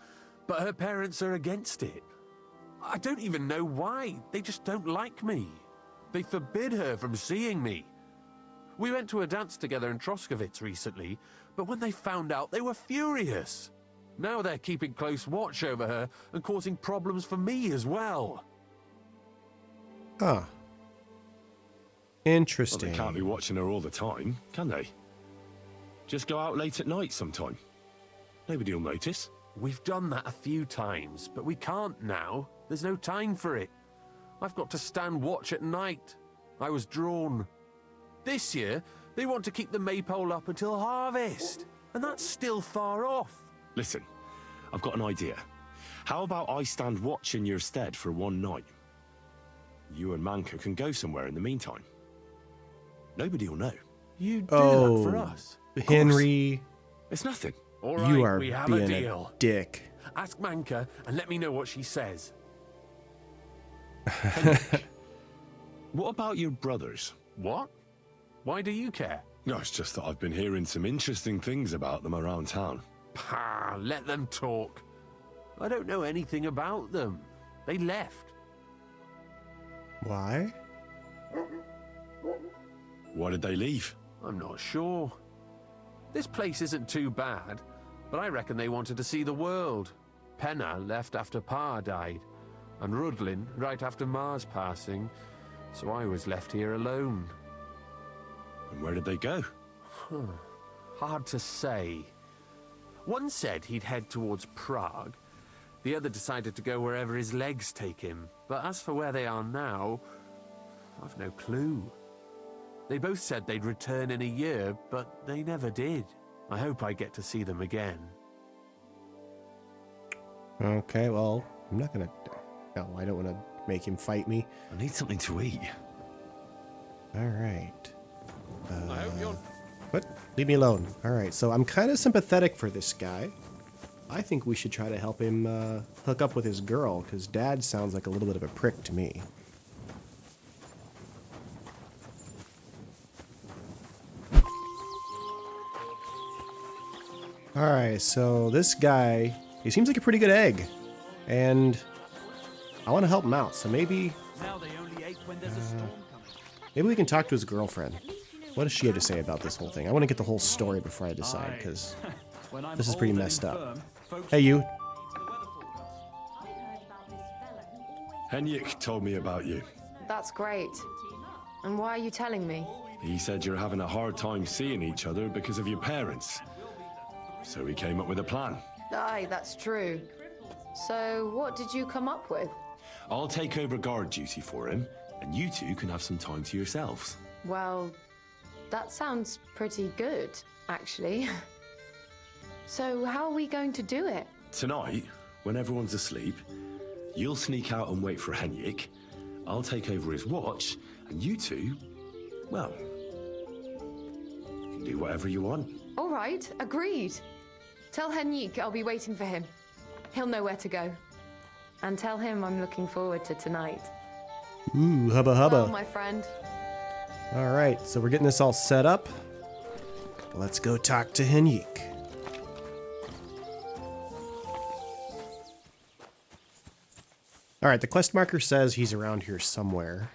but her parents are against it. I don't even know why. They just don't like me. They forbid her from seeing me. We went to a dance together in Troskowitz recently, but when they found out, they were furious. Now they're keeping close watch over her and causing problems for me as well. Huh. Well, Interesting. they can't be watching her all the time, can they? Just go out late at night sometime. Nobody'll notice. We've done that a few times, but we can't now. There's no time for it. I've got to stand watch at night. I was drawn. This year, they want to keep the maypole up until harvest, and that's still far off. Listen, I've got an idea. How about I stand watch in your stead for one night? You and Manka can go somewhere in the meantime. Nobody'll know. You do that for us. Henry, It's nothing. All right, you are we have being a deal. dick. Ask Manka and let me know what she says. What about your brothers? What? Why do you care? No, it's just that I've been hearing some interesting things about them around town. Pah, let them talk. I don't know anything about them. They left. Why? Why did they leave? I'm not sure. This place isn't too bad, but I reckon they wanted to see the world. Penna left after Pa died, and Rudlin right after Ma's passing, so I was left here alone. And where did they go? Hard to say. One said he'd head towards Prague. The other decided to go wherever his legs take him. But as for where they are now, I've no clue. They both said they'd return in a year, but they never did. I hope I get to see them again. Okay, well, I'm not gonna... No, I don't want to make him fight me. I need something to eat. Alright. I hope you're... What? Leave me alone. Alright, so I'm kind of sympathetic for this guy. I think we should try to help him hook up with his girl, because Dad sounds like a little bit of a prick to me. Alright, so this guy, he seems like a pretty good egg. And I want to help him out, so maybe... maybe we can talk to his girlfriend. What does she have to say about this whole thing? I want to get the whole story before I decide, because this is pretty messed up. Hey, you. Henrik told me about you. That's great. And why are you telling me? He said you're having a hard time seeing each other because of your parents. So he came up with a plan. Aye, that's true. So, what did you come up with? I'll take over guard duty for him, and you two can have some time to yourselves. Well, that sounds pretty good, actually. So, how are we going to do it? Tonight, when everyone's asleep, you'll sneak out and wait for Henrik. I'll take over his watch, and you two, well, you can do whatever you want. All right, agreed. Tell Henrik I'll be waiting for him. He'll know where to go. And tell him I'm looking forward to tonight. Ooh, hubba hubba. Well, my friend. All right, so we're getting this all set up. Let's go talk to Henrik. All right, the quest marker says he's around here somewhere.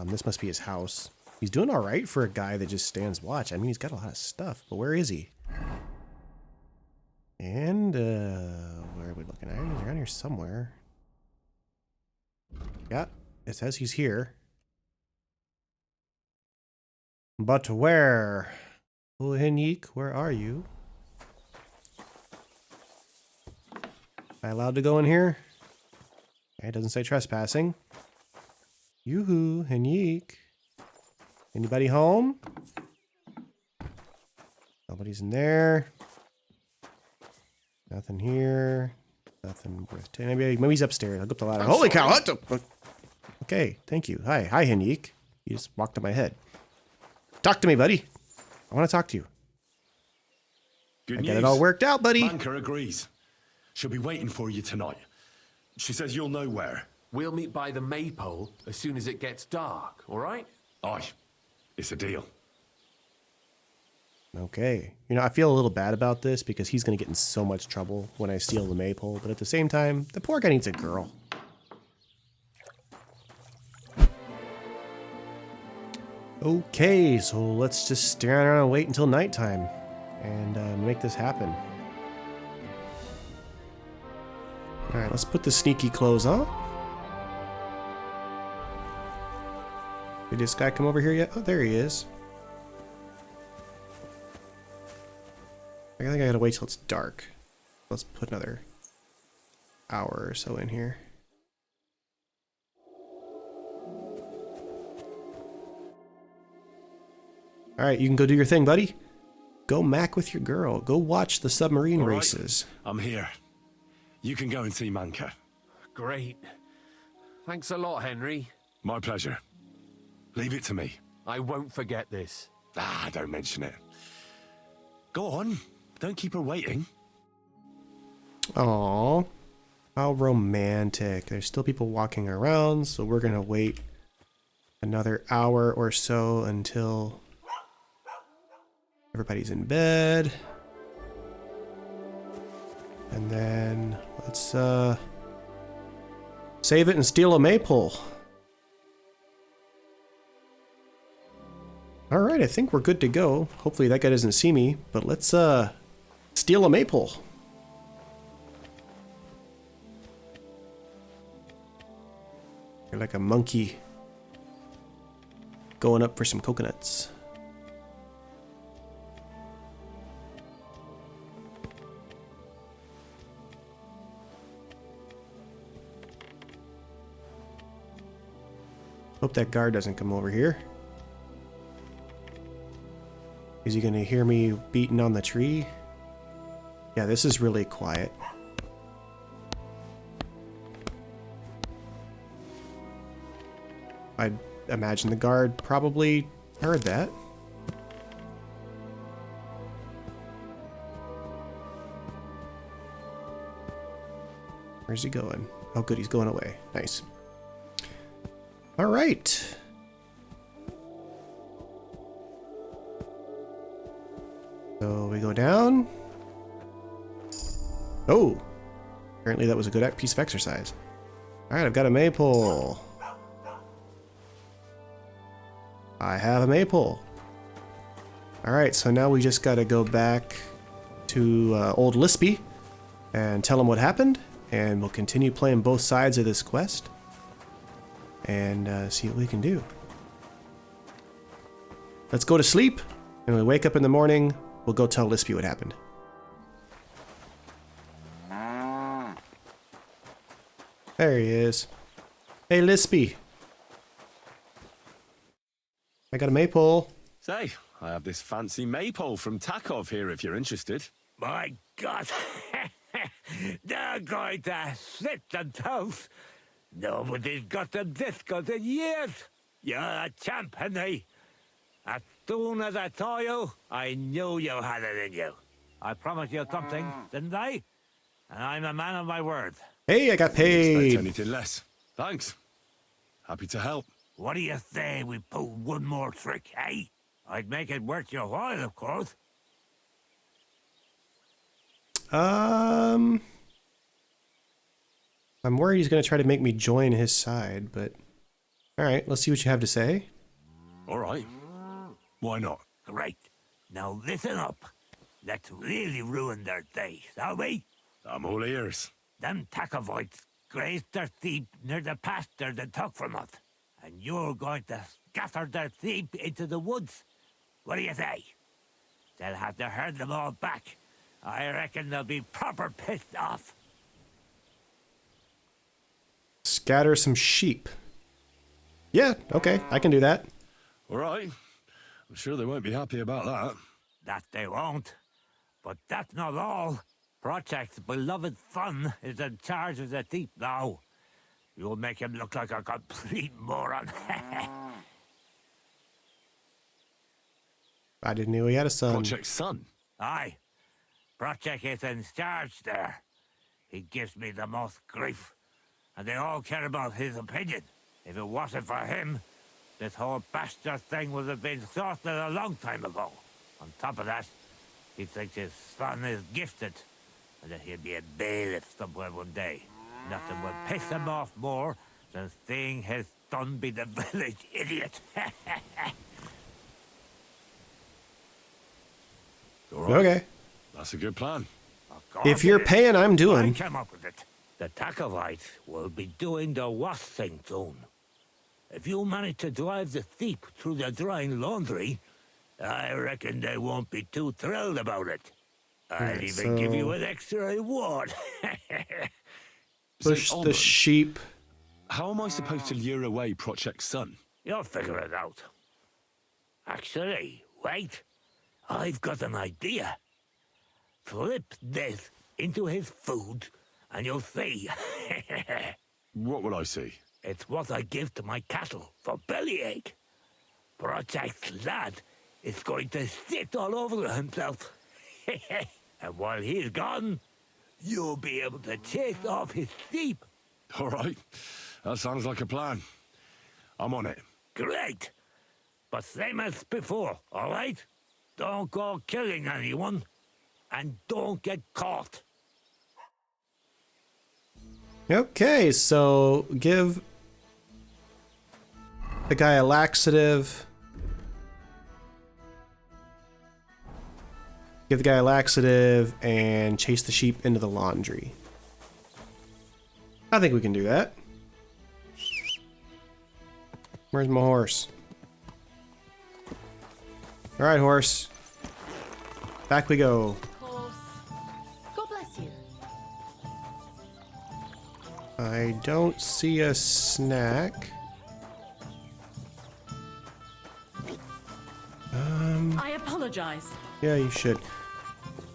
This must be his house. He's doing all right for a guy that just stands watch. I mean, he's got a lot of stuff, but where is he? And, where are we looking at? He's around here somewhere. Yeah, it says he's here. But where? Oh, Henrik, where are you? Am I allowed to go in here? It doesn't say trespassing. Yoo-hoo, Henrik. Anybody home? Nobody's in there. Nothing here. Nothing worth taking. Maybe he's upstairs. I'll go up the ladder. Holy cow! What the? Okay, thank you. Hi, Henrik. You just walked to my head. Talk to me, buddy. I want to talk to you. Good I news. got it all worked out, buddy. Manka agrees. She'll be waiting for you tonight. She says you'll know where. We'll meet by the maypole as soon as it gets dark, all right? Aye. It's a deal. Okay. You know, I feel a little bad about this because he's going to get in so much trouble when I steal the maypole, but at the same time, the poor guy needs a girl. Okay, so let's just stand around and wait until nighttime and make this happen. Alright, let's put the sneaky clothes on. Did this guy come over here yet? Oh, there he is. I think I gotta wait till it's dark. Let's put another hour or so in here. Alright, you can go do your thing, buddy. Go mac with your girl. Go watch the submarine races. I'm here. You can go and see Manka. Great. Thanks a lot, Henry. My pleasure. Leave it to me. I won't forget this. Ah, don't mention it. Go on. Don't keep her waiting. Aww. How romantic. There's still people walking around, so we're gonna wait another hour or so until everybody's in bed. And then let's save it and steal a maypole. Alright, I think we're good to go. Hopefully that guy doesn't see me, but let's steal a maypole. You're like a monkey going up for some coconuts. Hope that guard doesn't come over here. Is he gonna hear me beating on the tree? Yeah, this is really quiet. I'd imagine the guard probably heard that. Where's he going? Oh good, he's going away. Nice. All right. So we go down. Oh, apparently that was a good piece of exercise. All right, I've got a maypole. I have a maypole. All right, so now we just got to go back to old Lispy and tell him what happened, and we'll continue playing both sides of this quest and see what we can do. Let's go to sleep, and when we wake up in the morning, we'll go tell Lispy what happened. There he is. Hey, Lispy. I got a maypole. Say, I have this fancy maypole from Takov here if you're interested. My God! They're going to sit and toast. Nobody's got them this good in years. You're a champ, Henry. As soon as I saw you, I knew you had it in you. I promised you something, didn't I? And I'm a man of my word. Hey, I got Expect paid. anything less. Thanks. Happy to help. What do you say we pull one more trick, eh? I'd make it worth your while, of course. I'm worried he's going to try to make me join his side, but all right, let's see what you have to say. All right. Why not? Great. Now listen up. Let's really ruin their day, shall we? I'm all ears. Them Takovites grazed their sheep near the pasture they took from us. And you're going to scatter their sheep into the woods. What do you say? They'll have to herd them all back. I reckon they'll be proper pissed off. Scatter some sheep. Yeah, okay, I can do that. All right. I'm sure they won't be happy about that. That they won't. But that's not all. Project's beloved son is in charge of the sheep now. You'll make him look like a complete moron. I didn't know he had a son. Project Son. Aye. Project is in charge there. He gives me the most grief. And they all care about his opinion. If it wasn't for him, this whole bastard thing would have been sorted a long time ago. On top of that, he thinks his son is gifted, and that he'll be a bailiff somewhere one day. Nothing will piss him off more than seeing his son be the village idiot. All right. Okay. That's a good plan. If you're paying, I'm I doing. came up with it. The Takovites will be doing the washing soon. If you manage to drive the sheep through the drying laundry, I reckon they won't be too thrilled about it. I'd even give you an extra reward. Push the sheep. How am I supposed to lure away Project Son? You'll figure it out. Actually, wait. I've got an idea. Flip this into his food, and you'll see. What will I see? It's what I give to my cattle for bellyache. Project's lad is going to sit all over himself. And while he's gone, you'll be able to chase off his sheep. All right. That sounds like a plan. I'm on it. Great. But same as before, all right? Don't go killing anyone, and don't get caught. Okay, so give the guy a laxative. Give the guy a laxative and chase the sheep into the laundry. I think we can do that. Where's my horse? All right, horse. Back we go. Of course. God bless you. I don't see a snack. I apologize. Yeah, you should.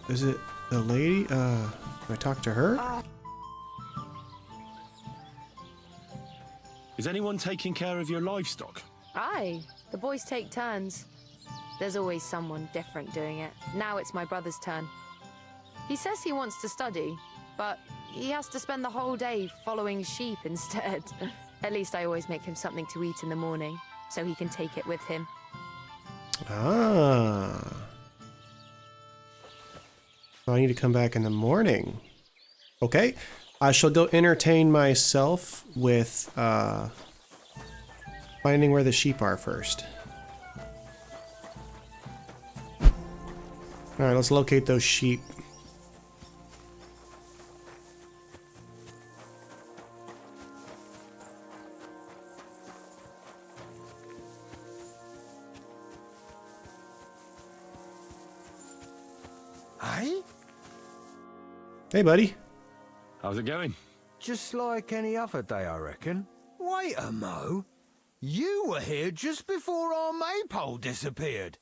Is it the lady? Can I talk to her? Is anyone taking care of your livestock? Aye, the boys take turns. There's always someone different doing it. Now it's my brother's turn. He says he wants to study, but he has to spend the whole day following sheep instead. At least I always make him something to eat in the morning, so he can take it with him. Ah. So I need to come back in the morning. Okay. I shall go entertain myself with finding where the sheep are first. All right, let's locate those sheep. Hey? Hey, buddy. How's it going? Just like any other day, I reckon. Wait a mo. You were here just before our maypole disappeared.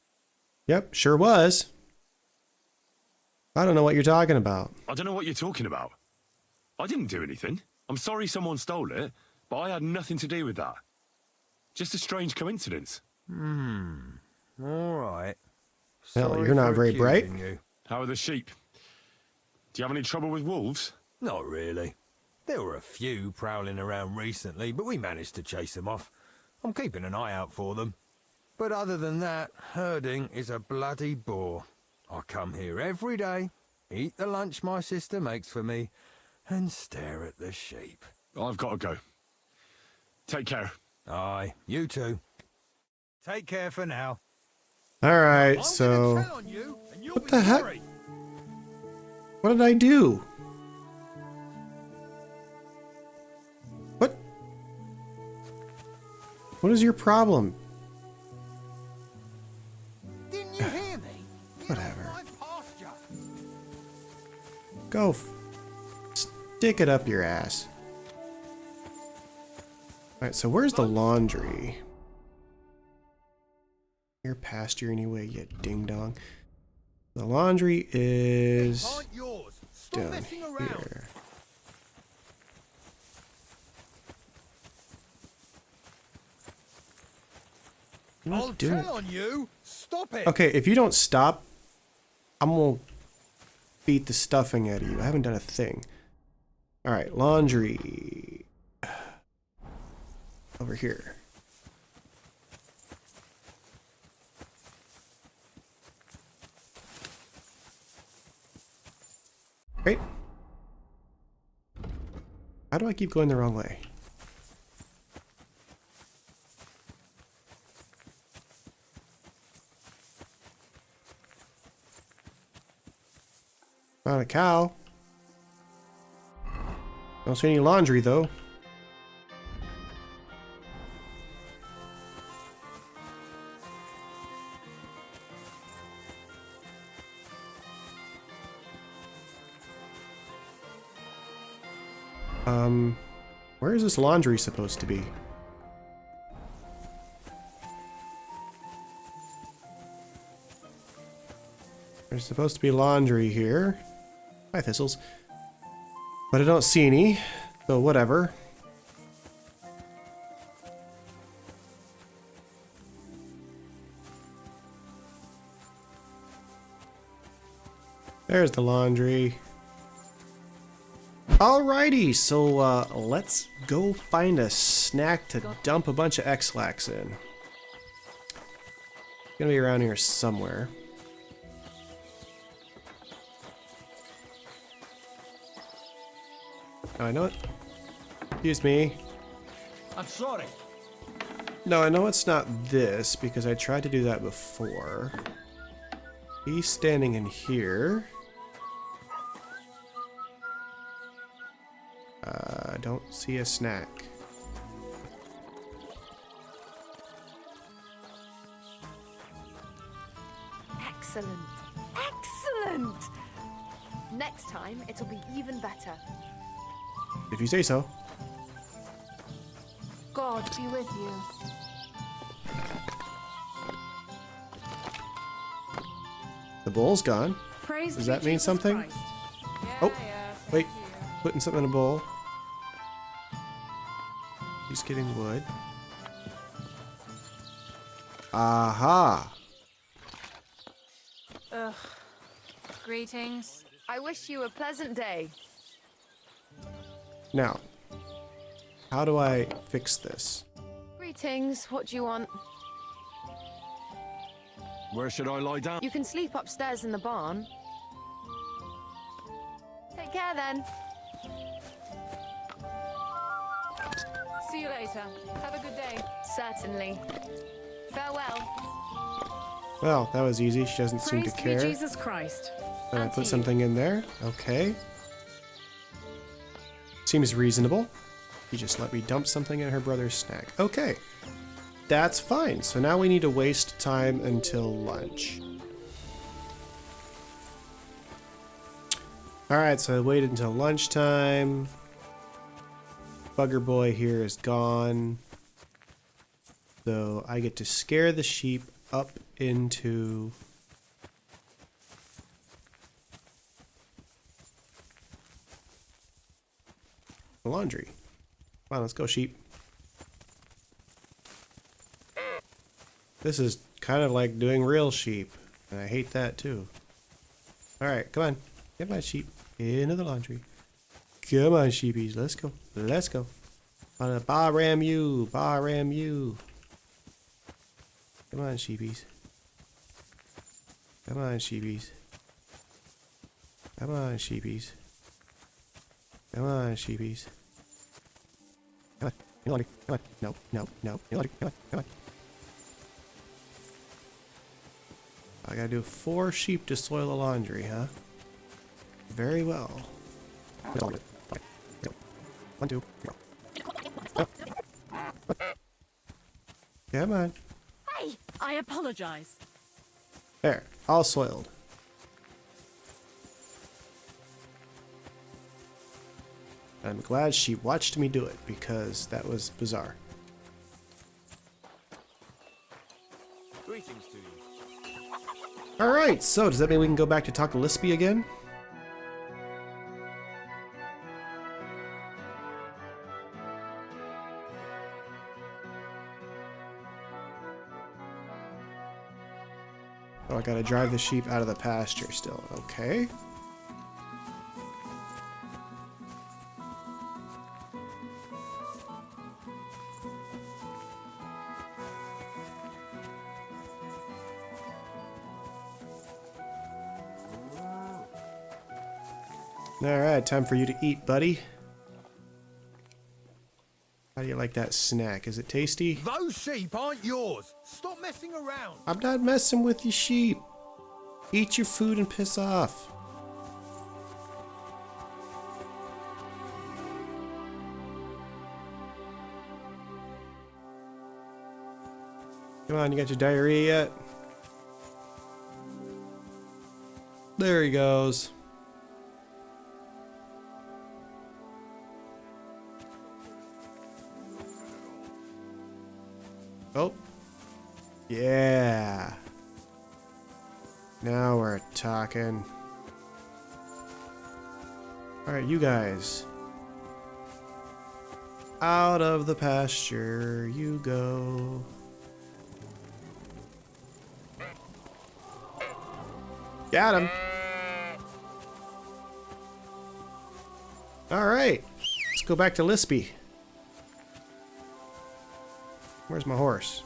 Yep, sure was. I don't know what you're talking about. I don't know what you're talking about. I didn't do anything. I'm sorry someone stole it, but I had nothing to do with that. Just a strange coincidence. All right. Hell, Sorry you're not for very bright. accusing you. How are the sheep? Do you have any trouble with wolves? Not really. There were a few prowling around recently, but we managed to chase them off. I'm keeping an eye out for them. But other than that, herding is a bloody bore. I come here every day, eat the lunch my sister makes for me, and stare at the sheep. I've got to go. Take care. Aye, you too. Take care for now. Alright, so... What the heck? What did I do? What? What is your problem? Didn't you hear me? Whatever. Go stick it up your ass. Alright, so where's the laundry? You're past here anyway, you ding dong. The laundry is down here. I'll tell on you. Stop it. Okay, if you don't stop, I'm gonna beat the stuffing out of you. I haven't done a thing. Alright, laundry. Over here. Great. How do I keep going the wrong way? Found a cow. Don't see any laundry though. Where is this laundry supposed to be? There's supposed to be laundry here. Hi, thistles. But I don't see any, so whatever. There's the laundry. Alrighty, so let's go find a snack to dump a bunch of X-Lax in. It's gonna be around here somewhere. Oh, I know it. Excuse me. I'm sorry. No, I know it's not this because I tried to do that before. He's standing in here. I don't see a snack. Excellent. Excellent! Next time, it'll be even better. If you say so. God be with you. The bowl's gone. Praise Does be that mean Jesus something? Christ. Oh, wait. Putting something in a bowl. He's getting wood. Aha! Ugh. Greetings. I wish you a pleasant day. Now, how do I fix this? Greetings. What do you want? Where should I lie down? You can sleep upstairs in the barn. Take care then. See you later. Have a good day. Certainly. Farewell. Well, that was easy. She doesn't seem to Praise be care. Jesus Christ. And I And to put you. something in there. Okay. Seems reasonable. You just let me dump something in her brother's snack. Okay. That's fine. So now we need to waste time until lunch. Alright, so I waited until lunchtime. Bugger boy here is gone. So I get to scare the sheep up into the laundry. Come on, let's go, sheep. This is kind of like doing real sheep, and I hate that too. Alright, come on. Get my sheep into the laundry. Come on, sheepies. Let's go. Let's go. Bar-ram you. Bar-ram you. Come on, sheepies. Come on, sheepies. Come on, sheepies. Come on, sheepies. Come on. In the laundry. Come on. No, no, no. In the laundry. Come on. Come on. I gotta do 4 sheep to soil the laundry, huh? Very well. 1, 2, go. Come on. Hey, I apologize. There, all soiled. I'm glad she watched me do it because that was bizarre. Greetings to you. Alright, so does that mean we can go back to talk to Lispy again? Oh, I gotta drive the sheep out of the pasture still. Okay. Alright, time for you to eat, buddy. How do you like that snack? Is it tasty? Those sheep aren't yours. Stop messing around. I'm not messing with you, sheep. Eat your food and piss off. Come on, you got your diarrhea yet? There he goes. Oh. Yeah. Now we're talking. Alright, you guys. Out of the pasture you go. Got him. Alright. Let's go back to Lispy. Where's my horse?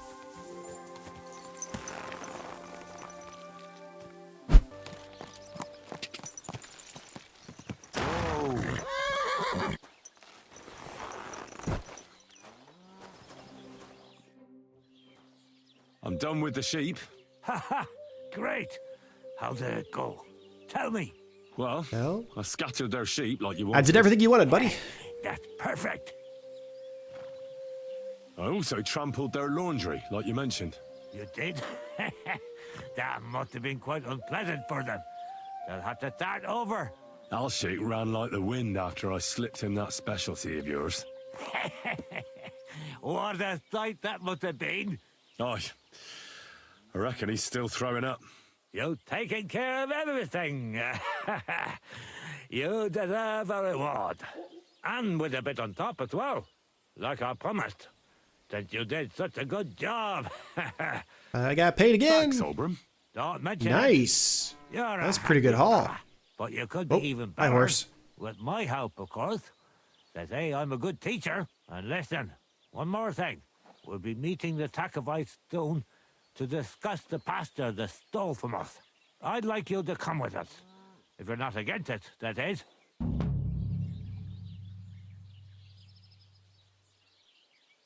I'm done with the sheep. Ha ha! Great! How did it go? Tell me. Well, I scattered their sheep like you wanted. I did everything you wanted, buddy. That's perfect. I also trampled their laundry, like you mentioned. You did? That must have been quite unpleasant for them. They'll have to start over. Alshik ran like the wind after I slipped him that specialty of yours. What a sight that must have been. Aye. I reckon he's still throwing up. You've taken care of everything. You deserve a reward. And with a bit on top as well. Like I promised. Since you did such a good job. I got paid again. Thanks, Oberon. Don't mention Nice. it. You're That's a pretty good haul. But you could be even better. Hi, horse. With my help, of course. They say I'm a good teacher. And listen, one more thing. We'll be meeting the Takovites soon to discuss the pasture they stole from us. I'd like you to come with us. If you're not against it, that is.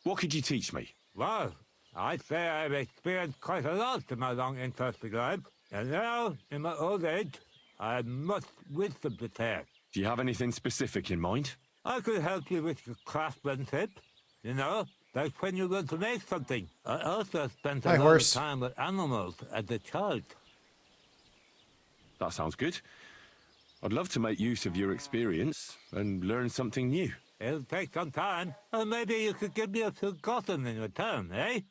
What could you teach me? Well, I'd say I've experienced quite a lot in my long interesting life. And now, in my old age, I have much wisdom to share. Do you have anything specific in mind? I could help you with your craftsmanship. You know, like when you're going to make something. I also spent a Hi, lot horse. of time with animals as a child. That sounds good. I'd love to make use of your experience and learn something new. It'll take some time, and maybe you could give me a few gossip in return, eh?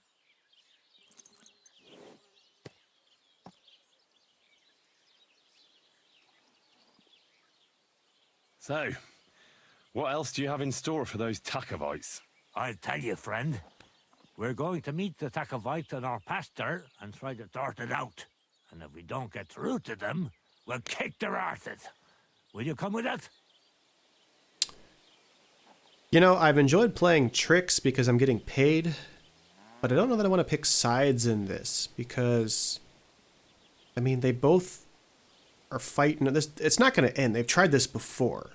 So, what else do you have in store for those Takovites? I'll tell you, friend. We're going to meet the Takovites in our pasture and try to sort it out. And if we don't get through to them, we'll kick their arses. Will you come with us? You know, I've enjoyed playing tricks because I'm getting paid, but I don't know that I want to pick sides in this because, I mean, they both are fighting. It's not going to end. They've tried this before.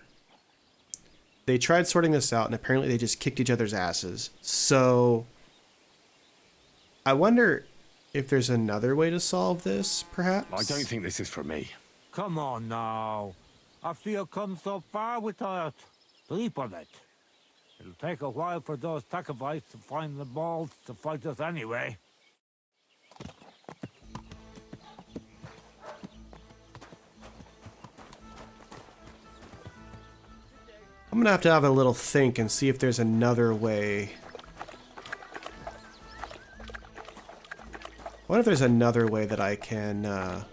They tried sorting this out, and apparently they just kicked each other's asses. So I wonder if there's another way to solve this, perhaps? I don't think this is for me. Come on now. After you come so far with us, sleep on it. It'll take a while for those Takovites to find the balls to fight us anyway. I'm gonna have a little think and see if there's another way. I wonder if there's another way that I can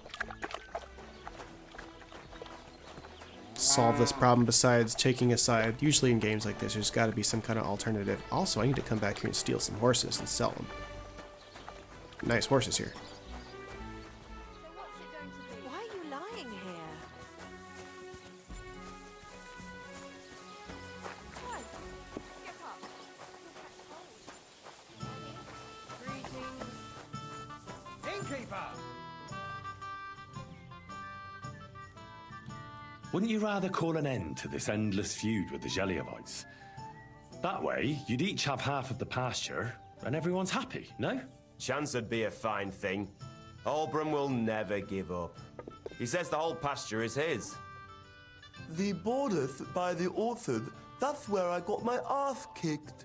solve this problem besides taking a side. Usually in games like this, there's got to be some kind of alternative. Also, I need to come back here and steal some horses and sell them. Nice horses here. Why are you lying here? Get up. Innkeeper! Wouldn't you rather call an end to this endless feud with the Geliovites? That way, you'd each have half of the pasture, and everyone's happy, no? Chance would be a fine thing. Albram will never give up. He says the whole pasture is his. The borders by the orchard, that's where I got my ass kicked.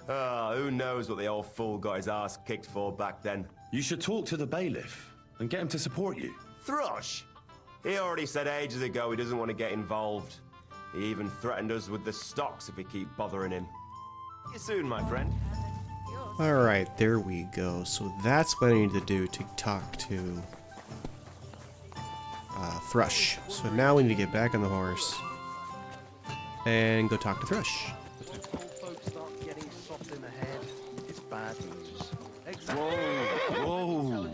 Who knows what the old fool got his ass kicked for back then. You should talk to the bailiff and get him to support you. Thrush! He already said ages ago he doesn't want to get involved. He even threatened us with the stocks if we keep bothering him. See you soon, my friend. Alright, there we go. So that's what I need to do to talk to Thrush. So now we need to get back on the horse and go talk to Thrush. Old folks start getting soft in the head. It's bad news. Exactly. Whoa!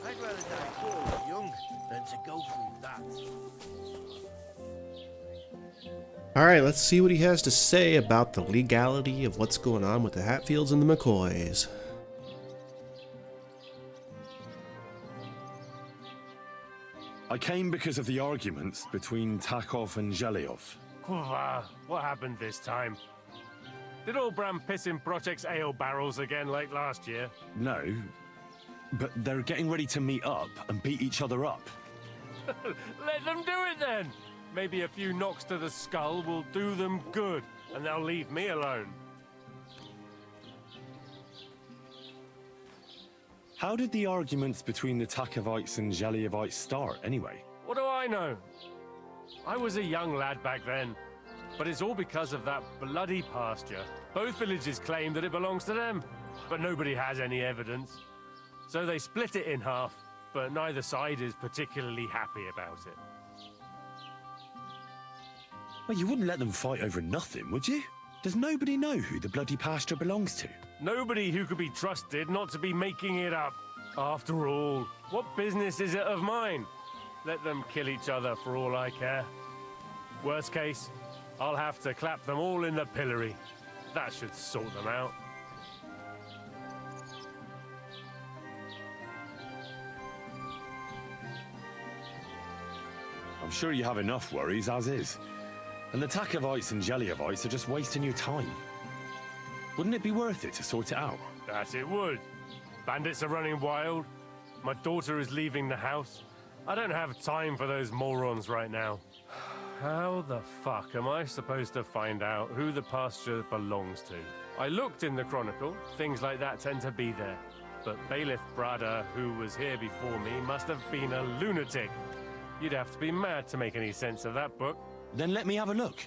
I'd rather die poor or young than to go through that. Alright, let's see what he has to say about the legality of what's going on with the Hatifelds and the McCoys. I came because of the arguments between Takov and Zheliov. What happened this time? Did old Bram piss in Project's ale barrels again like last year? No, but they're getting ready to meet up and beat each other up. Let them do it then! Maybe a few knocks to the skull will do them good, and they'll leave me alone. How did the arguments between the Takovites and Zheliovites start, anyway? What do I know? I was a young lad back then, but it's all because of that bloody pasture. Both villages claim that it belongs to them, but nobody has any evidence. So they split it in half, but neither side is particularly happy about it. Well, you wouldn't let them fight over nothing, would you? Does nobody know who the bloody pasture belongs to? Nobody who could be trusted not to be making it up. After all, what business is it of mine? Let them kill each other for all I care. Worst case, I'll have to clap them all in the pillory. That should sort them out. I'm sure you have enough worries as is. And the Takovites and Zheliovites are just wasting your time. Wouldn't it be worth it to sort it out? That it would. Bandits are running wild. My daughter is leaving the house. I don't have time for those morons right now. How the fuck am I supposed to find out who the pasture belongs to? I looked in the Chronicle. Things like that tend to be there. But Bailiff Brada, who was here before me, must have been a lunatic. You'd have to be mad to make any sense of that book. Then let me have a look.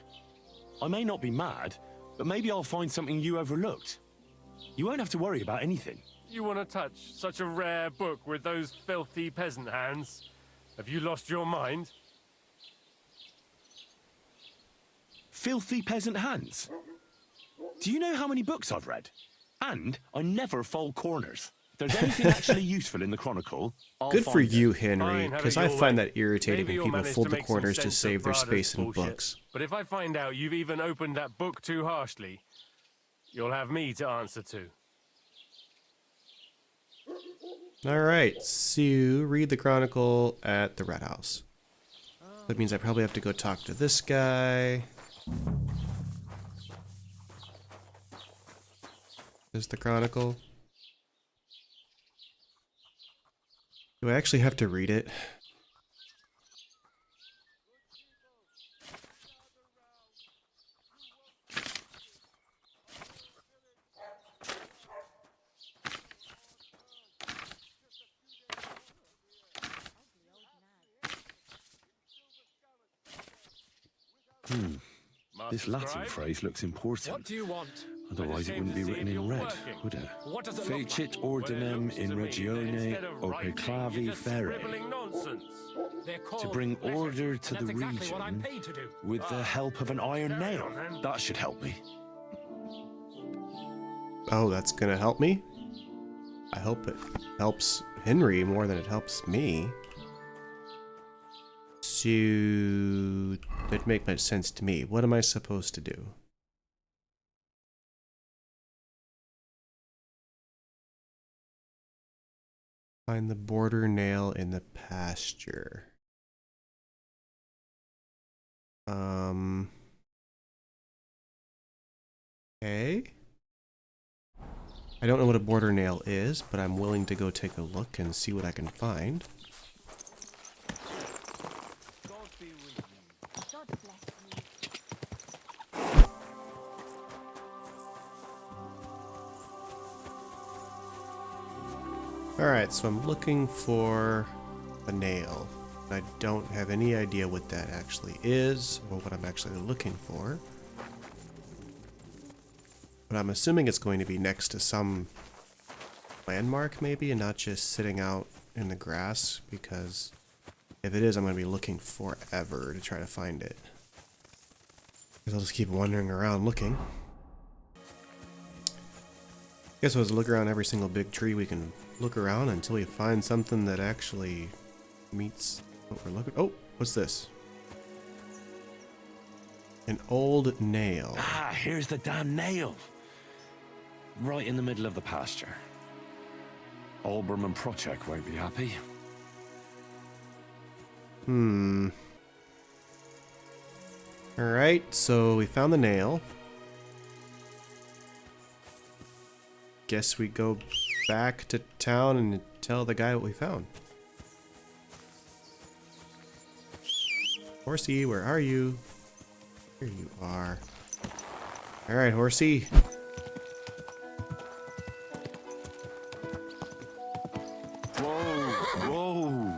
I may not be mad, but maybe I'll find something you overlooked. You won't have to worry about anything. You want to touch such a rare book with those filthy peasant hands? Have you lost your mind? Filthy peasant hands? Do you know how many books I've read? And I never fold corners. there's anything actually useful in the Chronicle, I'll Good for find you, it. Henry, Fine, have because it I your find way. that irritating Maybe when you'll people manage fold to the make some corners to sense of save their Brada's space in bullshit. books. But if I find out you've even opened that book too harshly, you'll have me to answer to. Alright, so read the Chronicle at the Red House. That means I probably have to go talk to this guy. Is the Chronicle? Do I actually have to read it? This Latin phrase looks important. What do you want? Otherwise, it wouldn't be written in red, would it? What does it look Fecit like? ordinem in regione opere clavi ferre. To bring order to the region with the help of an iron nail. That should help me. Oh, that's gonna help me? I hope it helps Henry more than it helps me. So, that make much sense to me. What am I supposed to do? Find the border nail in the pasture. Okay. I don't know what a border nail is, but I'm willing to go take a look and see what I can find. Alright, so I'm looking for a nail. I don't have any idea what that actually is, or what I'm actually looking for. But I'm assuming it's going to be next to some landmark, maybe, and not just sitting out in the grass, because if it is, I'm going to be looking forever to try to find it. Because I'll just keep wandering around looking. Guess we'll just look around every single big tree we can look around until we find something that actually meets what we're looking. Oh, what's this? An old nail. Ah, here's the damn nail. Right in the middle of the pasture. Olbram and Prochek won't be happy. Alright, so we found the nail. Guess we go back to town and tell the guy what we found. Horsey, where are you? Here you are. Alright, Horsey. Whoa.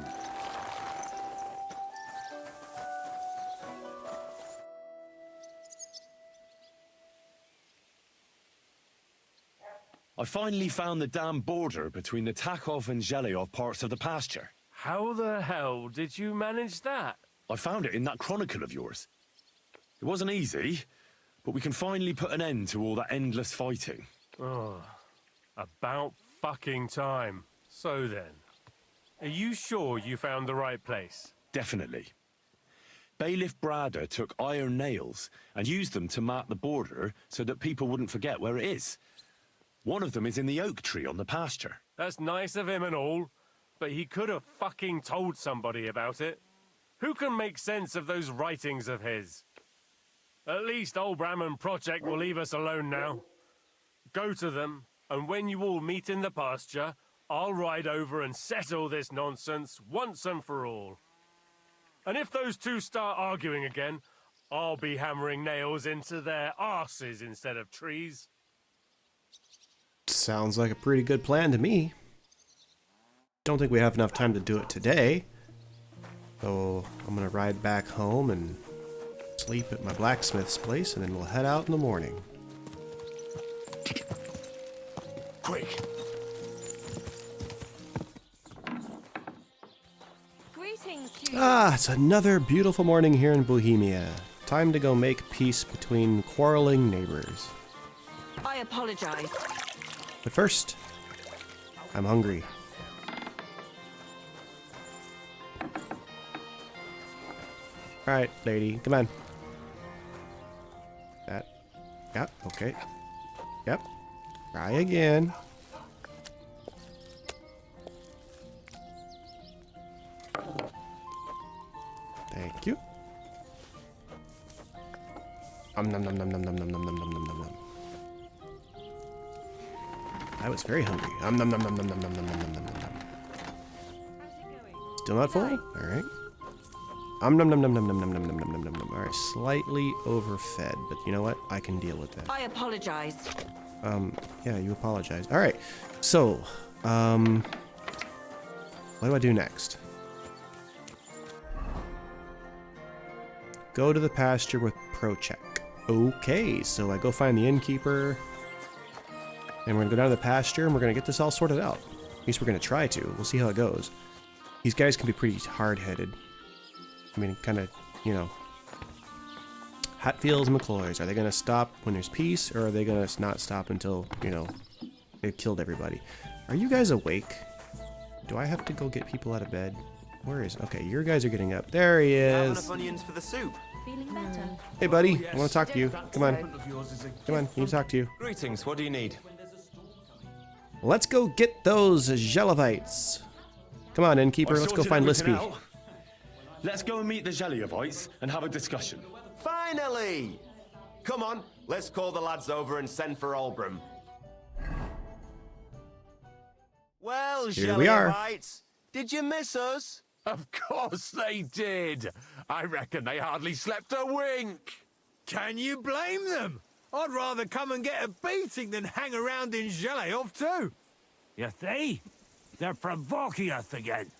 I finally found the damn border between the Takov and Zheleov parts of the pasture. How the hell did you manage that? I found it in that chronicle of yours. It wasn't easy, but we can finally put an end to all that endless fighting. Oh, about fucking time. So then, are you sure you found the right place? Definitely. Bailiff Brada took iron nails and used them to mark the border so that people wouldn't forget where it is. One of them is in the oak tree on the pasture. That's nice of him and all, but he could have fucking told somebody about it. Who can make sense of those writings of his? At least Olbram and Prochek will leave us alone now. Go to them, and when you all meet in the pasture, I'll ride over and settle this nonsense once and for all. And if those two start arguing again, I'll be hammering nails into their arses instead of trees. Sounds like a pretty good plan to me. Don't think we have enough time to do it today. So I'm gonna ride back home and sleep at my blacksmith's place, and then we'll head out in the morning. Quick! Greetings, Ah, it's another beautiful morning here in Bohemia. Time to go make peace between quarreling neighbors. I apologize. But first, I'm hungry. Alright, lady, come on. That. Yep, okay. Yep. Try again. Thank you. Nom nom nom nom nom nom nom nom nom nom nom nom. I was very hungry. Nom nom nom nom nom nom nom nom nom nom nom. Still not full? Alright. Nom nom nom nom nom nom nom nom nom nom nom nom. Alright, slightly overfed, but you know what? I can deal with that. I apologize. Yeah, you apologize. Alright, so, what do I do next? Go to the pasture with pro check. Okay, so I go find the innkeeper, and we're gonna go down to the pasture, and we're gonna get this all sorted out. At least we're gonna try to. We'll see how it goes. These guys can be pretty hard-headed. I mean, kind of, you know. Hatifelds McCoys. Are they gonna stop when there's peace, or are they gonna not stop until, you know, they've killed everybody? Are you guys awake? Do I have to go get people out of bed? Where is? Okay, your guys are getting up. There he Have is. enough onions for the soup. Feeling better? Hey, buddy. I want to talk to you. Come on. Come on. I need to talk to you. Greetings. What do you need? Let's go get those Jelevites. Come on, innkeeper. Let's go find Lispy. Let's go and meet the Jelevites and have a discussion. Finally! Come on, let's call the lads over and send for Olbram. Well, Here we are. Jelevites, did you miss us? Of course they did. I reckon they hardly slept a wink. Can you blame them? I'd rather come and get a beating than hang around in Zheleov too. You see? They're provoking us again.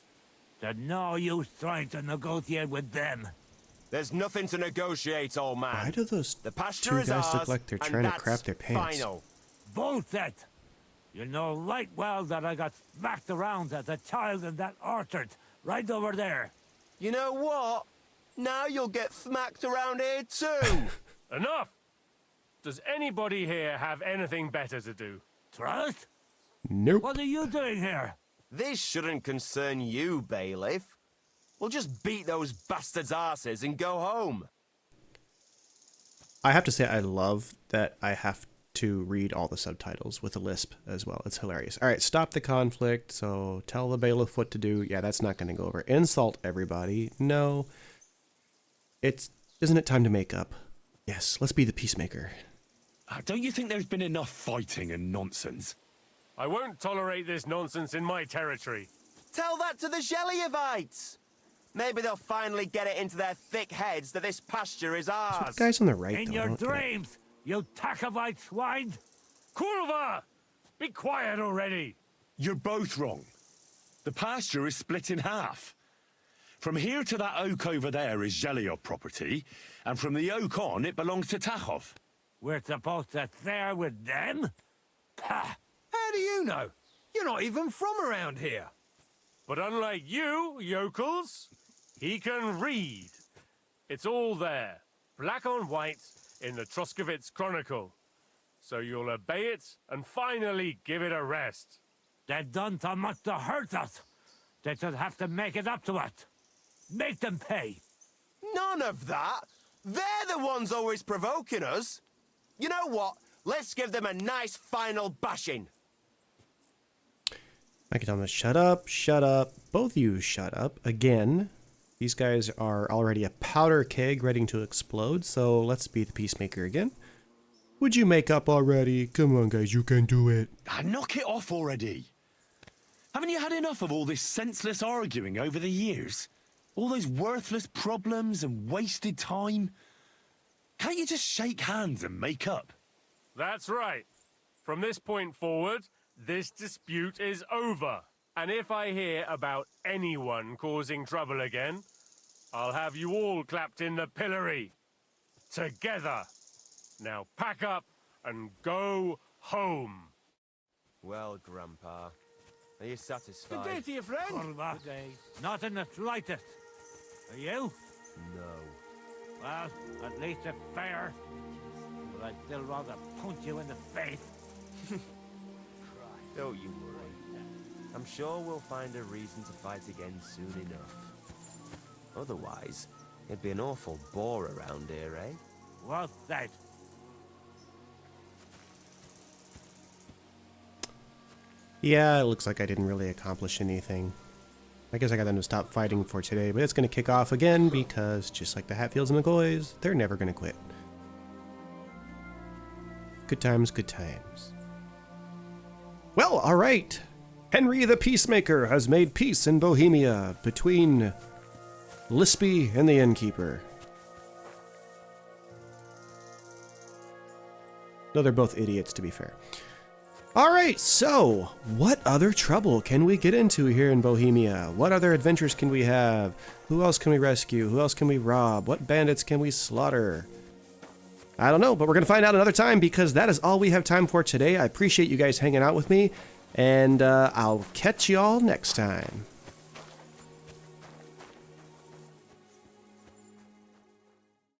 There's no use trying to negotiate with them. There's nothing to negotiate, old man. Why do those the pasture two is guys ours, look like they're and trying to that's crap their pants? Final. Bullshit! You know right well that I got smacked around as a child in that orchard, right over there. You know what? Now you'll get smacked around here too. Enough! Does anybody here have anything better to do? Trust? Nope. What are you doing here? This shouldn't concern you, bailiff. We'll just beat those bastards' asses and go home. I have to say, I love that I have to read all the subtitles with a lisp as well. It's hilarious. All right, stop the conflict. So tell the bailiff what to do. Yeah, that's not going to go over. Insult everybody. No. Isn't it time to make up? Yes, let's be the peacemaker. Don't you think there's been enough fighting and nonsense? I won't tolerate this nonsense in my territory. Tell that to the Jelevites. Maybe they'll finally get it into their thick heads that this pasture is ours. So the guys on the right, In though, your don't get it. dreams, you Takavite swine! Kulva! Be quiet already! You're both wrong. The pasture is split in half. From here to that oak over there is Zheleov property, and from the oak on, it belongs to Tachov. We're supposed to share with them? Ha! How do you know? You're not even from around here. But unlike you, yokels, he can read. It's all there, black on white, in the Troskovitz Chronicle. So you'll obey it and finally give it a rest. They've done so much to hurt us. They should have to make it up to us. Make them pay. None of that. They're the ones always provoking us. You know what? Let's give them a nice final bashing. I can tell them to shut up, shut up. Both of you shut up. Again, these guys are already a powder keg ready to explode, so let's be the peacemaker again. Would you make up already? Come on, guys, you can do it. Knock it off already. Haven't you had enough of all this senseless arguing over the years? All those worthless problems and wasted time? Can't you just shake hands and make up? That's right. From this point forward, this dispute is over. And if I hear about anyone causing trouble again, I'll have you all clapped in the pillory. Together. Now pack up and go home. Well, Grandpa, are you satisfied? Good day to you, friend. Kurva. Not in the slightest. Are you? No. Well, at least it's fair. But I'd still rather punch you in the face. Don't you worry. I'm sure we'll find a reason to fight again soon enough. Otherwise, it'd be an awful bore around here, eh? What's that? Yeah, it looks like I didn't really accomplish anything. I guess I got them to stop fighting for today, but it's going to kick off again because, just like the Hatfields and McCoys, they're never going to quit. Good times, good times. Well, all right. Henry the Peacemaker has made peace in Bohemia between Lispy and the innkeeper. No, they're both idiots, to be fair. All right, so what other trouble can we get into here in Bohemia? What other adventures can we have? Who else can we rescue? Who else can we rob? What bandits can we slaughter? I don't know, but we're going to find out another time because that is all we have time for today. I appreciate you guys hanging out with me, and I'll catch you all next time.